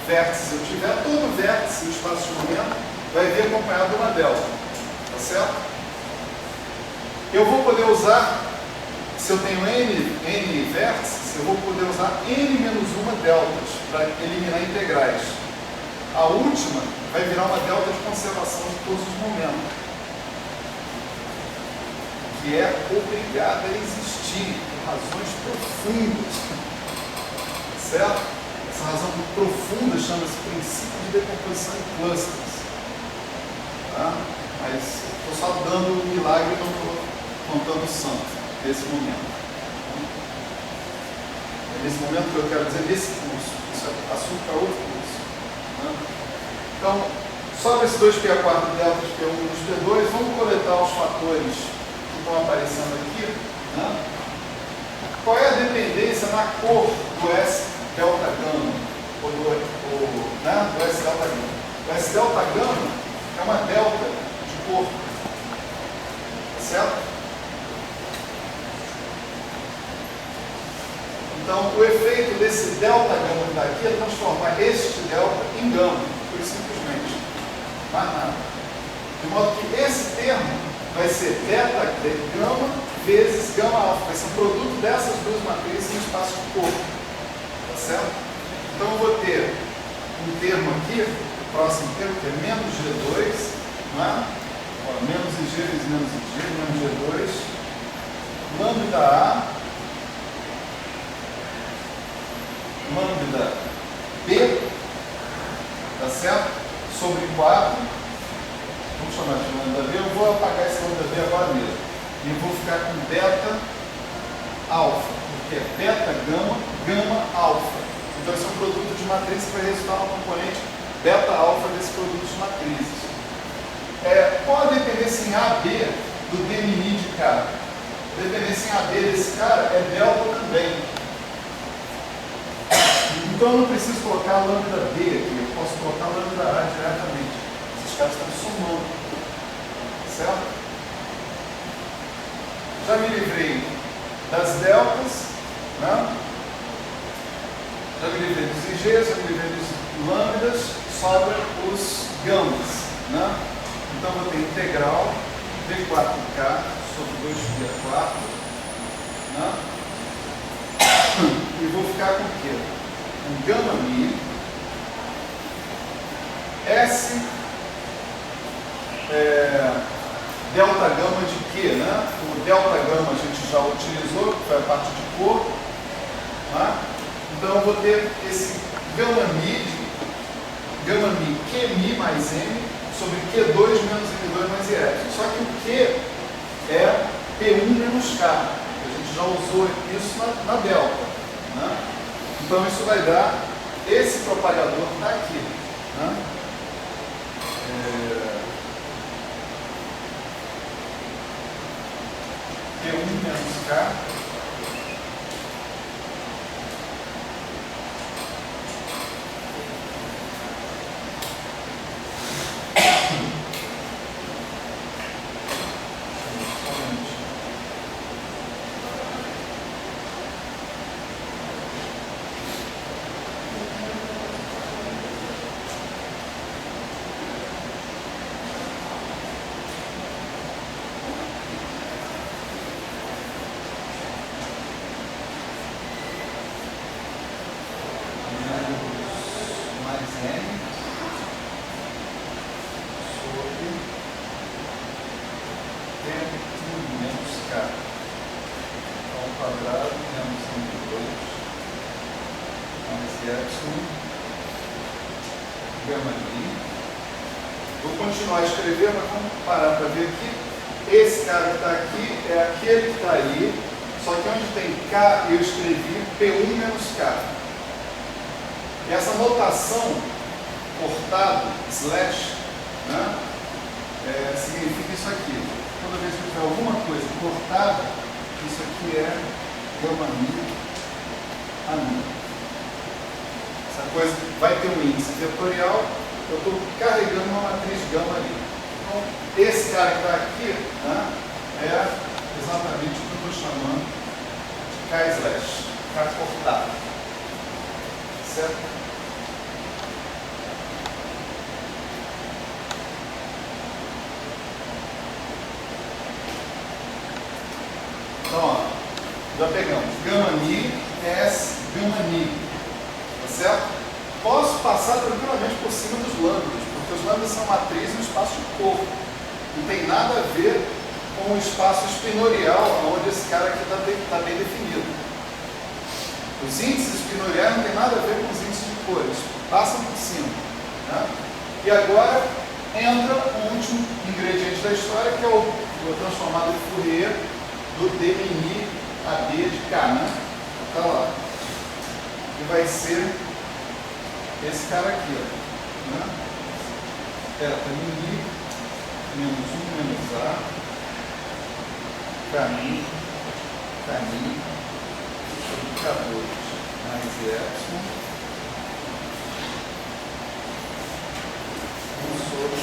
vértices eu tiver, todo vértice, o espaço de momento, vai vir acompanhado de uma delta. Tá certo? Eu vou poder usar, se eu tenho n vértices, eu vou poder usar n menos 1 deltas para eliminar integrais. A última vai virar uma delta de conservação de todos os momentos, que é obrigada a existir por razões profundas. Certo? Essa razão profunda chama-se princípio de decomposição em clusters. Tá? Mas estou só dando um milagre, não estou contando o santo desse momento. É nesse momento que eu quero dizer nesse curso. Isso é assunto para outro curso. Tá? Então, sobre esse 2π² delta de P1 menos P2, vamos coletar os fatores que estão aparecendo aqui. Né? Qual é a dependência na cor do S delta gama? Ou do S delta gama? O S delta gama é uma delta de cor. Tá certo? Então, o efeito desse delta gama que está aqui é transformar este delta em gama, por simplesmente. Mais nada. De modo que esse termo vai ser beta gama vezes gama alfa. Vai ser um produto dessas duas matrizes em espaço de cor. Tá certo? Então eu vou ter um termo aqui, o próximo termo, que é menos G2, né? Menos IG vezes menos IG, menos G2, lambda A, lambda B, tá certo? Sobre 4, vamos chamar de lambda B, eu vou apagar esse lambda B agora mesmo. E vou ficar com beta alfa, porque é beta gama gama alfa. Então esse é um produto de matriz que vai resultar no componente beta alfa desse produto de matrizes. Qual a dependência em AB do D mini de K? A dependência em AB desse cara é delta também. Então eu não preciso colocar lambda D aqui, eu posso colocar lambda A diretamente. Esses caras estão somando. Certo? Já me livrei das deltas, né? Já me livrei dos IGs, já me livrei dos lambdas, sobra os gamas, né? Então vou ter integral V4K sobre 2π4, né? E vou ficar com o quê? Um gama mi S delta gama de quê, né? O delta gama a gente já utilizou, que foi a parte de cor, né? Então eu vou ter esse gama mi Q mi mais M sobre Q2 menos M2 mais IE. Só que o Q é P1 menos K. A gente já usou isso na delta, né? Então isso vai dar esse propagador que está aqui, né? P1 menos K Vou continuar a escrever, mas vamos parar para ver aqui. Esse cara que está aqui é aquele que está ali, só que onde tem K eu escrevi P1 menos K. E essa notação cortado, slash, né, significa isso aqui. Toda vez que eu tiver alguma coisa cortada, isso aqui é gama mi a mi. Essa coisa vai ter um índice vetorial, eu estou carregando uma matriz gama ali. Então, esse cara que está aqui, né, é exatamente o que eu estou chamando de K/, K cortado. Certo? Então, ó, já pegamos gama mi, S, gama mi. Tá certo? Posso passar tranquilamente por cima dos lambdas, porque os lambdas são matrizes no espaço de corpo. Não tem nada a ver com o espaço espinorial, onde esse cara aqui está bem definido. Os índices espinoriais não tem nada a ver com os índices de cores, passam por cima. Né? E agora entra o último ingrediente da história, que é o transformado de Fourier do D mini a D de K. Né? Tá lá. Que vai ser esse cara aqui, ó, né? Teta mini menos 1 menos A caminho sobre K2 mais Y 1 sobre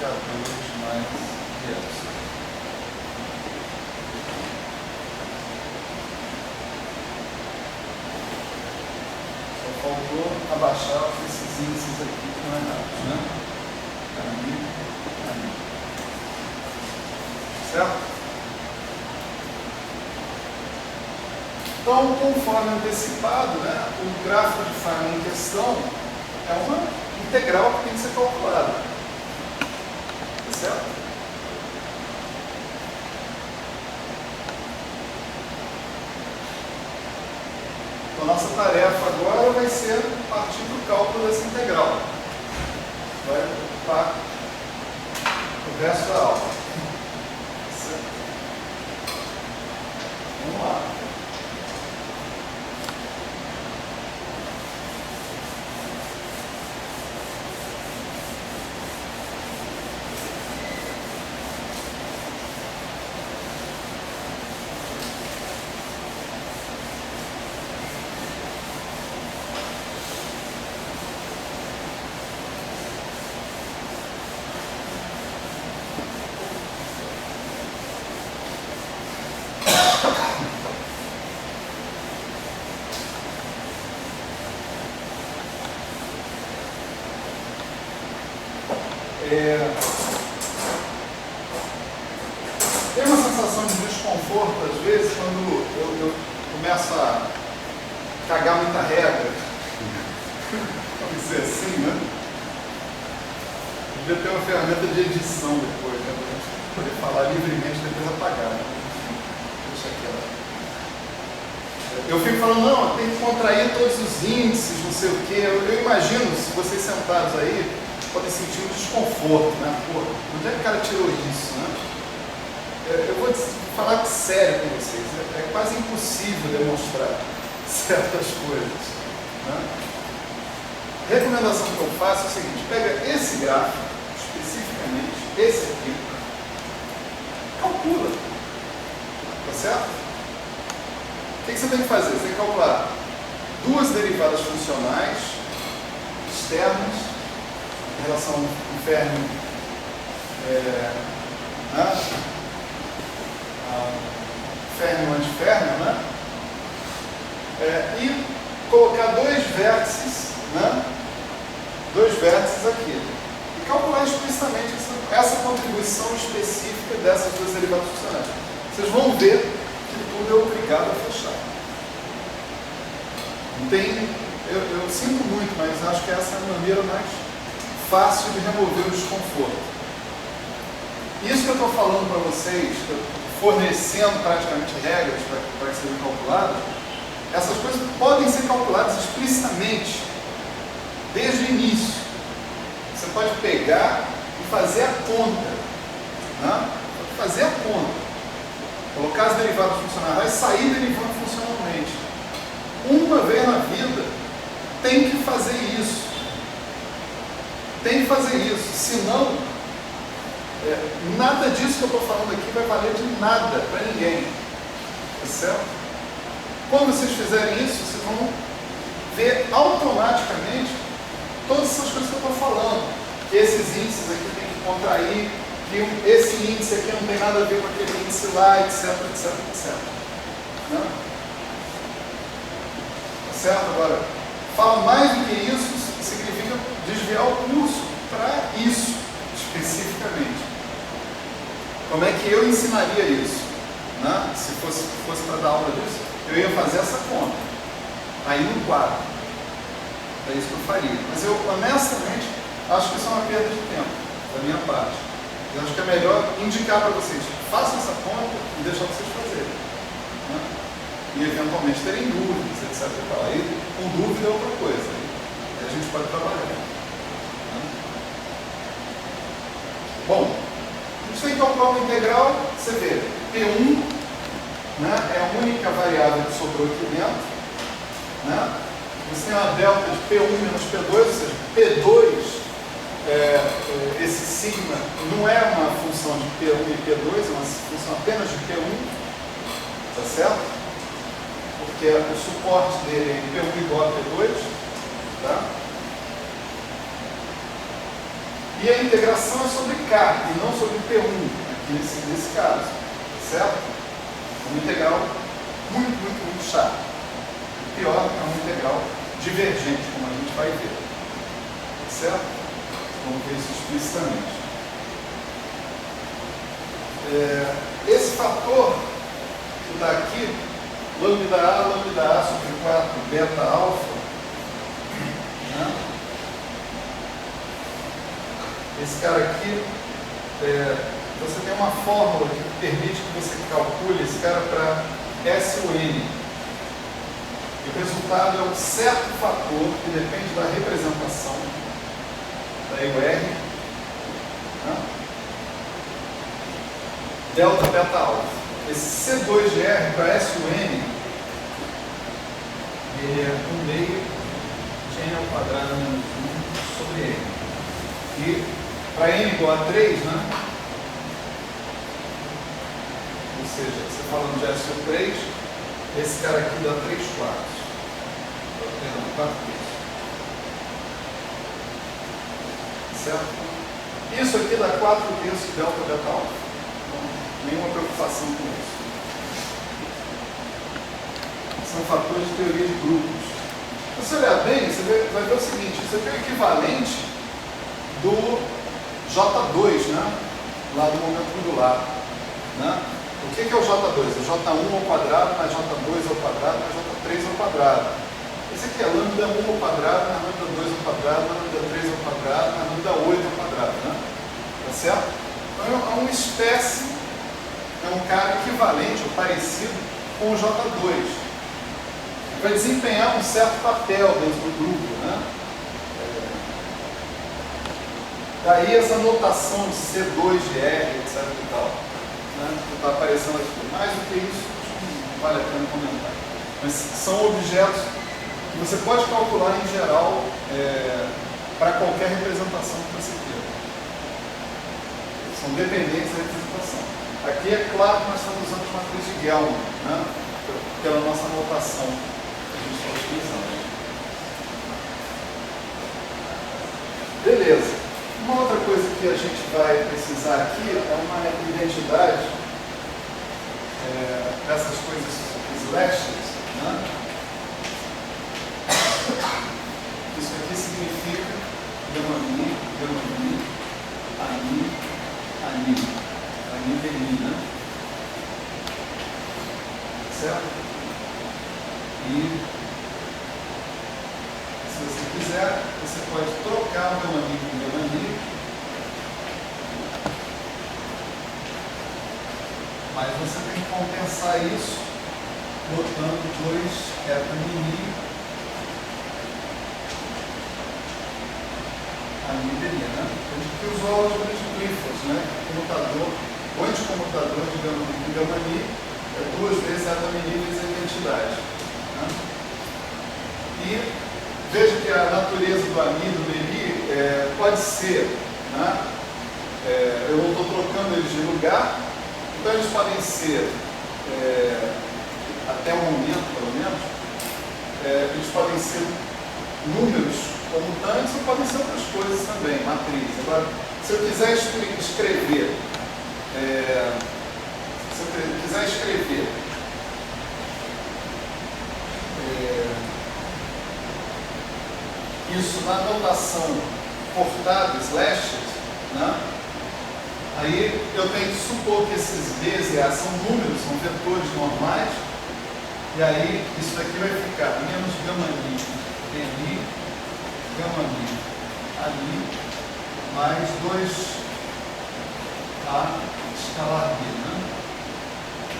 K2 mais Y. Faltou abaixar esses índices aqui que não é nada, né? Caminho. Certo? Então, conforme antecipado, né, o gráfico de Feynman em questão é uma integral que tem que ser calculada. Tá certo? Então, nossa tarefa agora vai ser partir do cálculo dessa integral. Vai ocupar o resto da aula. Certo? Vamos lá. sensação de desconforto, às vezes, quando eu começo a cagar muita regra. Vamos dizer assim, né? Devia ter uma ferramenta de edição depois, né? Pra gente poder falar livremente e depois apagar. Né? Deixa aquela. Eu fico falando, não, tem que contrair todos os índices, não sei o quê. Eu imagino, se vocês sentados aí, podem sentir um desconforto, né? Pô, onde é que o cara tirou isso, né? Eu vou falar sério com vocês, é quase impossível demonstrar certas coisas, né? A recomendação que eu faço é o seguinte: pega esse gráfico, especificamente, esse aqui, calcula, tá certo? O que você tem que fazer? Você tem que calcular duas derivadas funcionais externas em relação ao férmio, férmio-antiférmio, né? E colocar dois vértices, né? Dois vértices aqui. E calcular explicitamente essa contribuição específica dessas duas derivadas funcionais. Vocês vão ver que tudo é obrigado a fechar. Não tem, eu sinto muito, mas acho que essa é a maneira mais fácil de remover o desconforto. Isso que eu estou falando para vocês, fornecendo praticamente regras para que sejam calculadas, essas coisas podem ser calculadas explicitamente desde o início. Você pode pegar e fazer a conta, né? Fazer a conta, colocar as derivadas funcionais, vai sair derivando funcionalmente. Uma vez na vida tem que fazer isso. Tem que fazer isso, senão nada disso que eu estou falando aqui vai valer de nada para ninguém. Tá certo? Quando vocês fizerem isso, vocês vão ver automaticamente todas essas coisas que eu estou falando. Que esses índices aqui tem que contrair, que esse índice aqui não tem nada a ver com aquele índice lá, etc, etc, etc. Não? Tá certo? Agora, fala mais do que isso, significa desviar o curso para isso, especificamente. Como é que eu ensinaria isso? Né? Se fosse para dar aula disso, eu ia fazer essa conta. Aí no quadro. É isso que eu faria. Mas eu, honestamente, acho que isso é uma perda de tempo, da minha parte. Eu acho que é melhor indicar para vocês, façam essa conta e deixar vocês fazerem. Né? E eventualmente terem dúvidas, etc. Aí, com dúvida é outra coisa. Aí a gente pode trabalhar. Né? Bom, a gente tem que calcular uma integral, você vê, P1, né, é a única variável que sobrou aqui dentro. Né? Você tem uma delta de P1 menos P2, ou seja, P2, esse sigma não é uma função de P1 e P2, é uma função apenas de P1, tá certo? Porque o suporte dele é P1 igual a P2, tá? E a integração é sobre K e não sobre P1, aqui nesse caso, certo? É uma integral muito chata. Pior é uma integral divergente, como a gente vai ver, certo? Vamos ver isso explicitamente. Esse fator que está aqui, lambda A sobre 4 beta alfa, né? Esse cara aqui, você tem uma fórmula que permite que você calcule esse cara para S ou N. E o resultado é um certo fator que depende da representação, daí o R, né? Delta beta alfa. Esse C2 de R para S ou N, ele é 1/2 de N ao quadrado menos 1 sobre N. E para N igual a 3, né? Ou seja, você falando de S sobre 3, esse cara aqui dá 3 quartos. Perdão, 4 terços. Certo? Isso aqui dá 4 terços de delta beta alfa. Então, nenhuma preocupação com isso. São fatores de teoria de grupos. Se você olhar bem, você vai ver o seguinte: isso aqui é o equivalente do J2, né? Lá do momento modular. Né? O que é o J2? É J1 ao quadrado, mais J2 ao quadrado, mais J3 ao quadrado. Esse aqui é lambda 1 ao quadrado, mais lambda 2 ao quadrado, mais lambda 3 ao quadrado, mais lambda 8 ao quadrado, né? Tá certo? Então é uma espécie, é um cara equivalente ou parecido com o J2. Vai desempenhar um certo papel dentro do grupo, né? Daí essa notação de C2 de R, etc e tal, né? Que está aparecendo aqui. Mais do que isso, não vale a pena comentar. Mas são objetos que você pode calcular em geral para qualquer representação que você queira. São dependentes da representação. Aqui é claro que nós estamos usando a matriz de Gell-Mann, né? Pela nossa notação que a gente está utilizando. Beleza. Uma outra coisa que a gente vai precisar aqui é uma identidade dessas coisas slashes, né? Isso aqui significa gamma-mi, gamma-mi, ani, ani, ani, né? Certo? E se você quiser, você pode trocar o gamma-mi com o gamma-mi, mas você tem que compensar isso botando 2 eta-mini ani-beni, né? A gente usou a álgebra de Clifford, né? O anticomutador de gamma-mi com gamma-mi é 2 vezes eta-mini vezes a identidade, né? E veja que a natureza do ani e do beni pode ser, né? Eu não estou trocando eles de lugar, então eles podem ser, até o momento pelo menos, eles podem ser números comutantes ou podem ser outras coisas também, matrizes. Agora, se eu quiser escrever, isso na notação cortada, slashes, né? Aí eu tenho que supor que esses B's e A são números, são vetores normais, e aí isso daqui vai ficar menos gamma-mi, beni, gamma-mi, ali, mais 2A escalar B, né?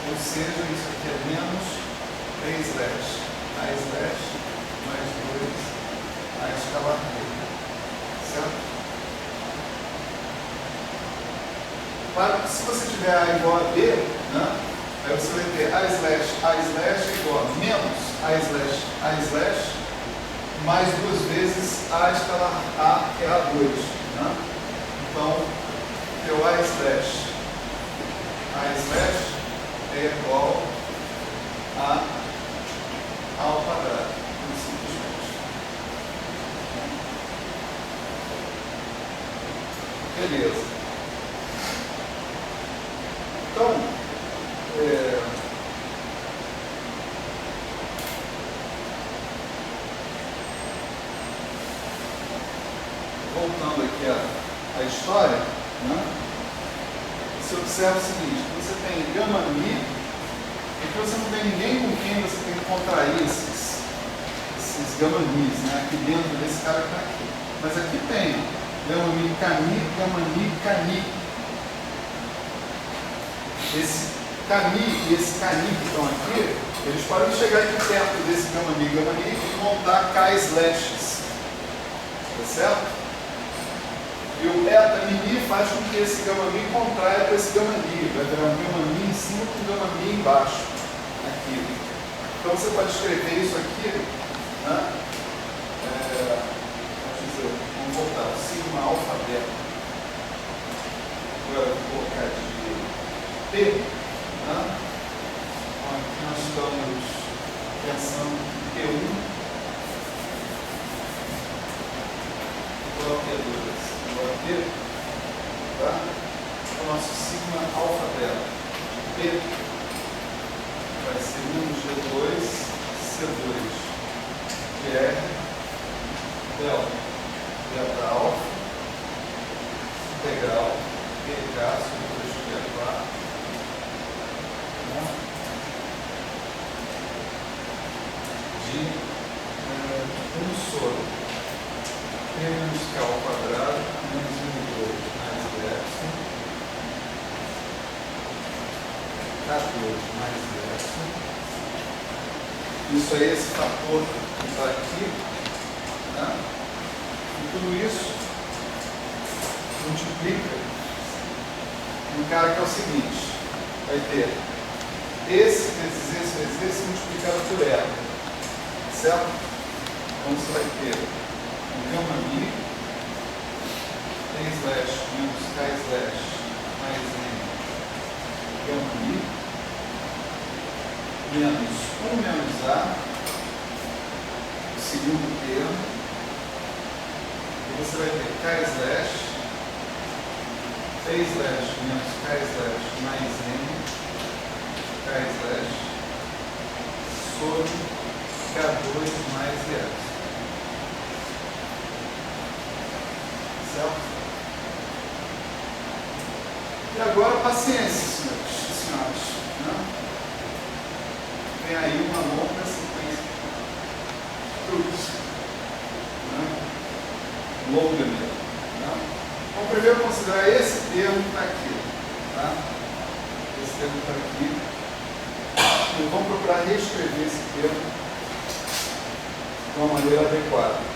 Ou seja, isso aqui é menos 3 slash, A slash, mais 2 A escalar B, certo? Claro que se você tiver A igual a B, né, aí você vai ter A slash igual a menos A slash mais 2 vezes A escalar A, que é A2. Né? Então, teu A slash é igual a ao quadrado, simplesmente. Beleza. Então, voltando aqui à história, né? Você observa o seguinte: você tem gamma-mi, e que você não tem ninguém com quem você tem que contrair esses gamma-mis, né? Aqui dentro desse cara que está aqui. Mas aqui tem gamma-mi cani, gamma-mi cani. Esse cani e esse cani que estão aqui, eles podem chegar aqui perto desse gamma-mi e montar K-slashes. Tá certo? E o eta-mini faz com que esse gamma-mi contraia com esse gamma-mi. Vai virar um gamma-mi em cima com um gamma-mi embaixo. Aqui. Então você pode escrever isso aqui, né? Vamos voltar, o sigma alfa beta. Agora eu vou colocar de P, né? Então, aqui nós estamos pensando em P1 igual a P2 igual a P, tá? O nosso sigma alfa beta de P vai ser 1G2 C2 de R delta alfa integral PK sobre 2P4 mais Epsilon. Isso é esse fator que está aqui. Tá? E tudo isso multiplica um cara que é o seguinte, vai ter esse vezes esse multiplicado por L, certo? Então você vai ter um gama mi, T slash menos K slash mais N gama mi, menos 1 menos A, o segundo termo, e você vai ter K slash T slash menos K slash mais N K slash sobre K2 mais L. Certo? E agora, paciência, senhores e senhoras. Né? Tem aí uma longa sequência de truques. Né? Longa mesmo. Né? Vamos primeiro considerar esse termo que está aqui. Tá? Esse termo está aqui. E vamos procurar reescrever esse termo de uma maneira adequada.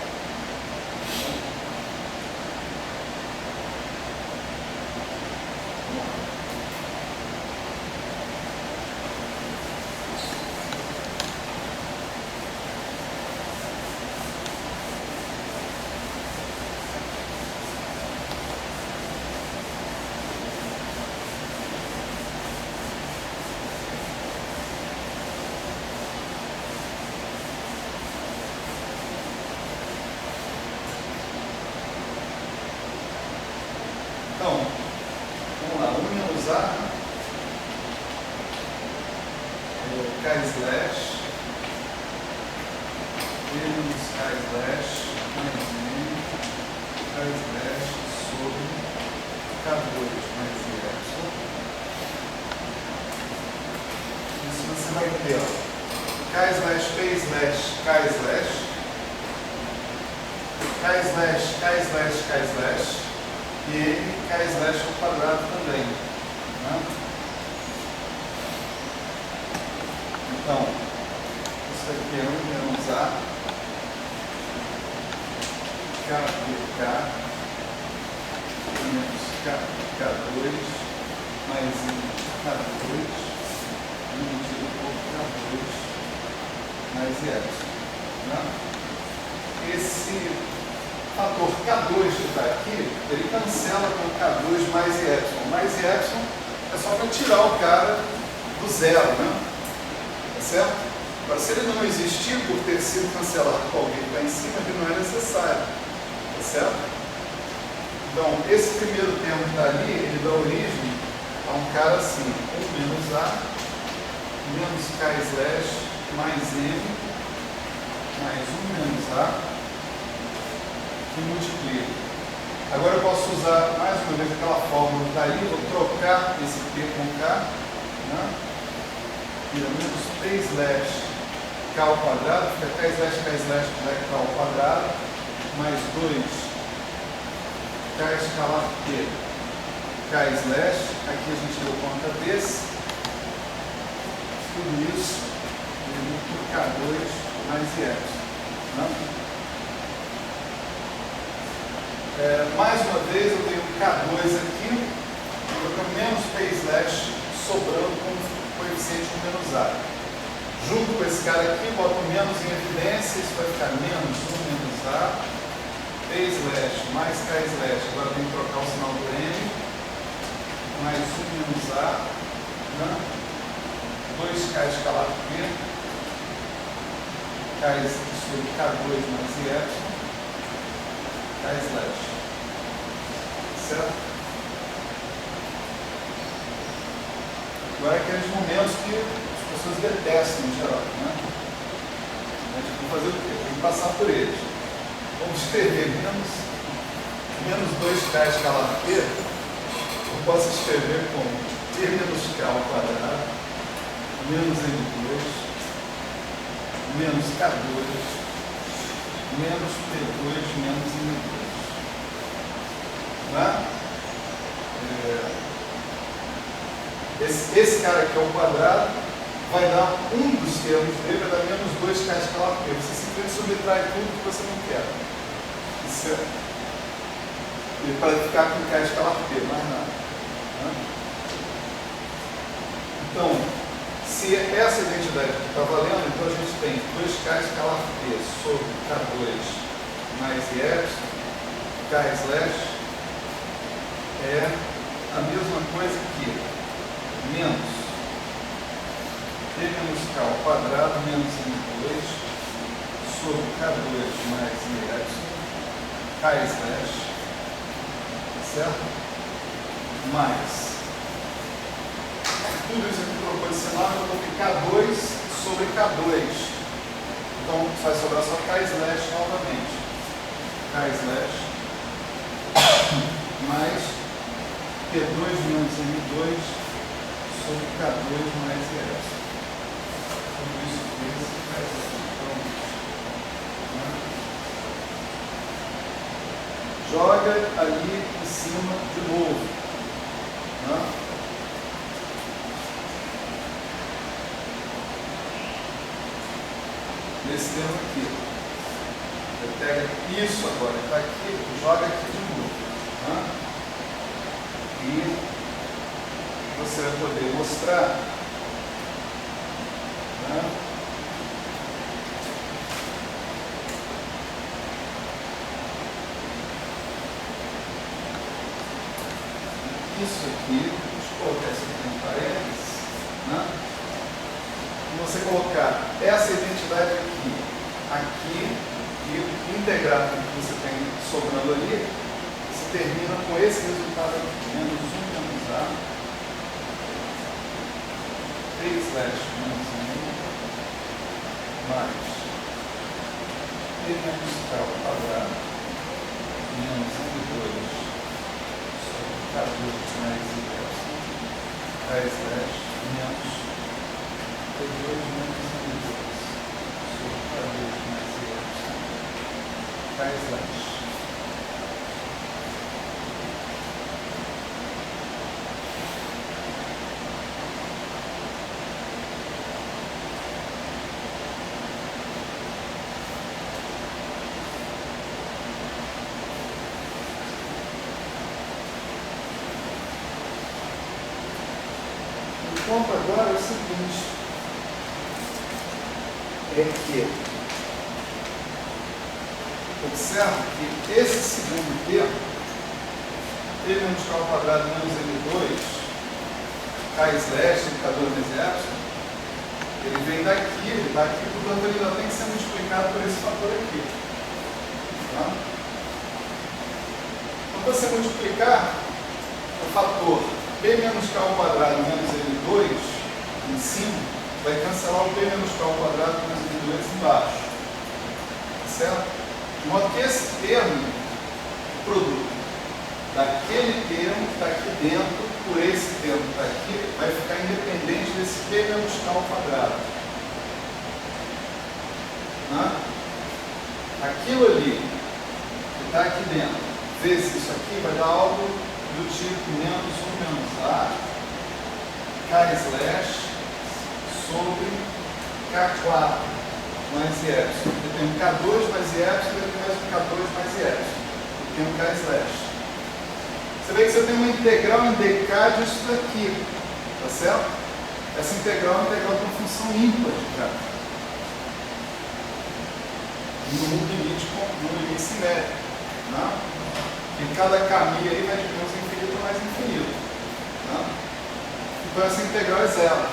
Então, vamos lá, 1 menos A, K slash, T menos K slash, mais N, K slash sobre K2 mais Epsilon. Isso você vai ter, ó, K slash, P slash, K slash, K slash, K slash, K slash, e N K slash ao quadrado também. Né? Então, isso aqui é 1 menos A, K dk, menos K2, mais K2, dividido por K2, mais Epsilon. Né? Esse fator K2 que está aqui, ele cancela com K2 mais Epsilon. Mais Epsilon é só para tirar o cara do zero, né? Tá certo? Agora, se ele não existir por ter sido cancelado com alguém que está em cima, ele não é necessário. Tá certo? Então, esse primeiro termo que está ali, ele dá origem a um cara assim, 1 menos A, menos K slash, mais N, mais 1 menos A, que multiplica. Agora eu posso usar mais uma vez aquela fórmula que está ali, vou trocar esse P com K, né? Vira menos P slash K ao quadrado, fica K slash K ao quadrado, mais 2 K escalar P, K slash, aqui a gente deu conta desse, tudo isso dividido por K2 mais Epsilon. Né? Mais uma vez eu tenho K2 aqui, eu tenho menos P slash sobrando com o coeficiente 1 menos A. Junto com esse cara aqui, boto menos em evidência, isso vai ficar menos 1 menos A, P slash mais K slash, agora tem que trocar o sinal do N, mais 1 menos A, né? 2K escalar P, K sobre K2 mais Epsilon, K slash. Certo? Agora é aqueles momentos que as pessoas detestam em geral, né? A gente tem que fazer o quê? Tem que passar por eles. Vamos escrever menos 2K escalar P, eu posso escrever como P menos K ao quadrado, menos N2, menos K2, menos P2, menos N2. Né? esse cara aqui é o quadrado, vai dar um dos termos dele, vai dar menos 2 K escalar P. Você simplesmente subtrai tudo que você não quer. Isso é. E para ficar com K escalar P, mais nada. Então, se essa identidade aqui está valendo, então a gente tem 2K escalar P sobre K2 mais IE, K slash é a mesma coisa que menos P menos K ao quadrado menos M2 sobre K2 mais IE, K slash, certo? Mais tudo isso aqui proporcional, eu vou ter K2 sobre K2. Então vai sobrar só K slash novamente. K slash mais P2 menos M2 sobre K2 mais IS. Tudo isso vezes K slash. Então, joga ali em cima de novo. Nesse termo aqui. Você pega isso agora, está aqui, joga aqui de novo. E você vai poder mostrar isso aqui, deixa eu colocar isso aqui em parênteses, se você colocar essa identidade aqui e integrar com o que você tem sobrando ali, você termina com esse resultado aqui, menos 1 menos A, P slash menos 1, mais P menos K ao quadrado, menos M2, sobre K2 mais I, K slash menos P2 menos M2 sobre K2 mais I, K slash. O ponto agora é o seguinte, é que observa que esse segundo termo, P menos K ao quadrado menos M2, K slash, K2 mais epsilon, ele vem daqui, ele está aqui, portanto ele ainda tem que ser multiplicado por esse fator aqui. Quando você multiplicar o fator P menos K ao quadrado menos M2 em cima, vai cancelar o P menos K ao quadrado menos M2 embaixo. Certo? De modo que esse termo, o produto daquele termo que está aqui dentro, por esse termo que está aqui, vai ficar independente desse P menos K ao quadrado. Aquilo ali que está aqui dentro, vezes isso aqui, vai dar algo do tipo menos 1 menos A, K slash, sobre K4 mais I. Eu tenho K2 mais I, eu tenho mais K2 mais I. Eu tenho K slash. Você vê que você tem uma integral em dk disso daqui, tá certo? Essa integral é uma integral de uma função ímpar de K. No limite simétrico. E cada caminho aí vai de menos infinito a mais infinito. Então essa integral é zero.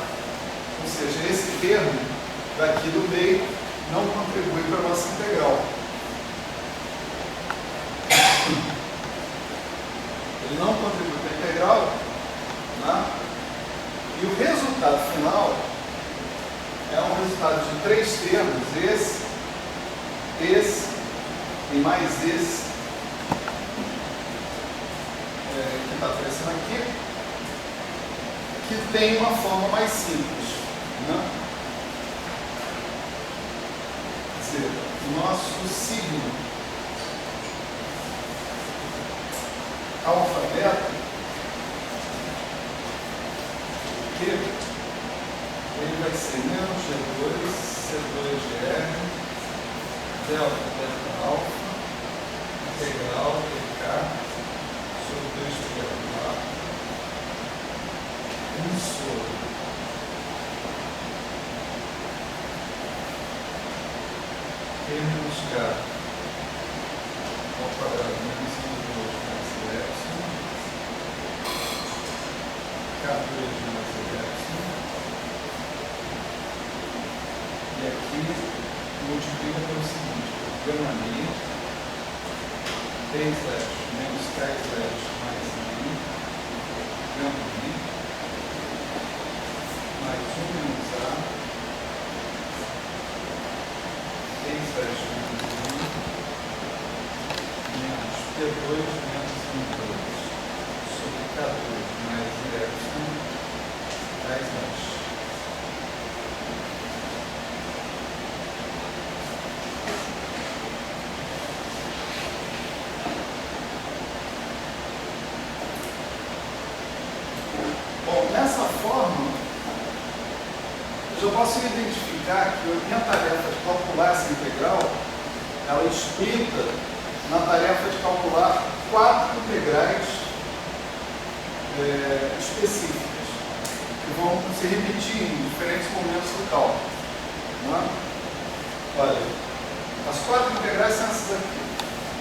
Ou seja, esse termo daqui do meio não contribui para a nossa integral. Ele não contribui para a integral. E o resultado final é um resultado de 3 termos, esse e mais esse, que está aparecendo aqui, que tem uma forma mais simples. Quer dizer, o nosso signo alfa beta ele vai ser menos G2, C2GR, delta delta alfa, integral dk sobre 2 π lá, 1 sobre E menos K ao quadrado menos 2 mais epsilon, K2 mais epsilon, e aqui multiplica pelo seguinte, gama mi, P slash menos K slash mais mi, gama mi, mais 1 menos A, P slash menos 1, menos P2 menos M2, sobre K2 mais epsilon, K slash. Bom, dessa forma, eu já posso identificar que a minha tarefa de calcular essa integral, ela explica na tarefa de calcular 4 integrais específicas, que vão se repetir em diferentes momentos do cálculo. Né? Olha, as 4 integrais são essas aqui.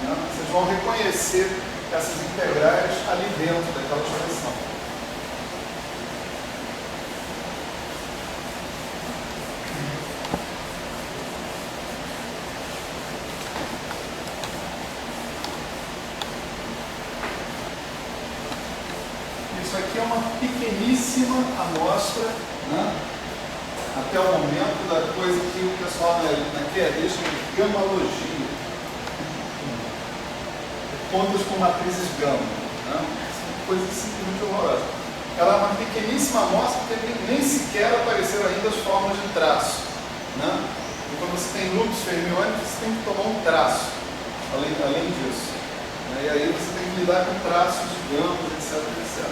Né? Vocês vão reconhecer essas integrais ali dentro daquela expressão. Isso aqui é uma pequeníssima amostra, né? Até o momento, da coisa que o pessoal na QED chama de gamologia. Contas com matrizes gama. Né? São coisas simplesmente horrorosas. Ela é uma pequeníssima amostra porque nem sequer apareceram ainda as formas de traço. Né? E quando você tem loops fermiônicos, você tem que tomar um traço, além disso. E aí você tem que lidar com traços de gamas, etc, etc.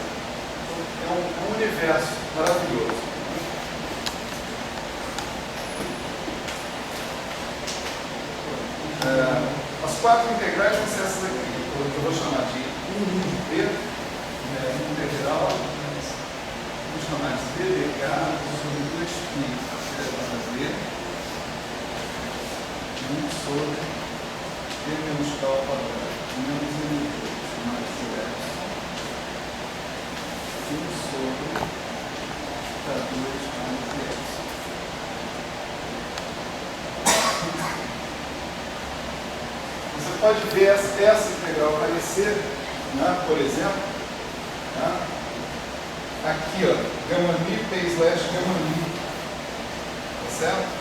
É um universo maravilhoso. As 4 integrais vão ser essas aqui, que eu vou chamar de P, integral, vou chamar de ddk sobre 2π z, 1 sobre P menos K ao quadrado, menos M2 mais epsilon. 1 sobre K2 mais epsilon. Você pode ver essa integral aparecer, né, por exemplo, né, aqui, ó, gama mi, P slash gama mi, tá certo?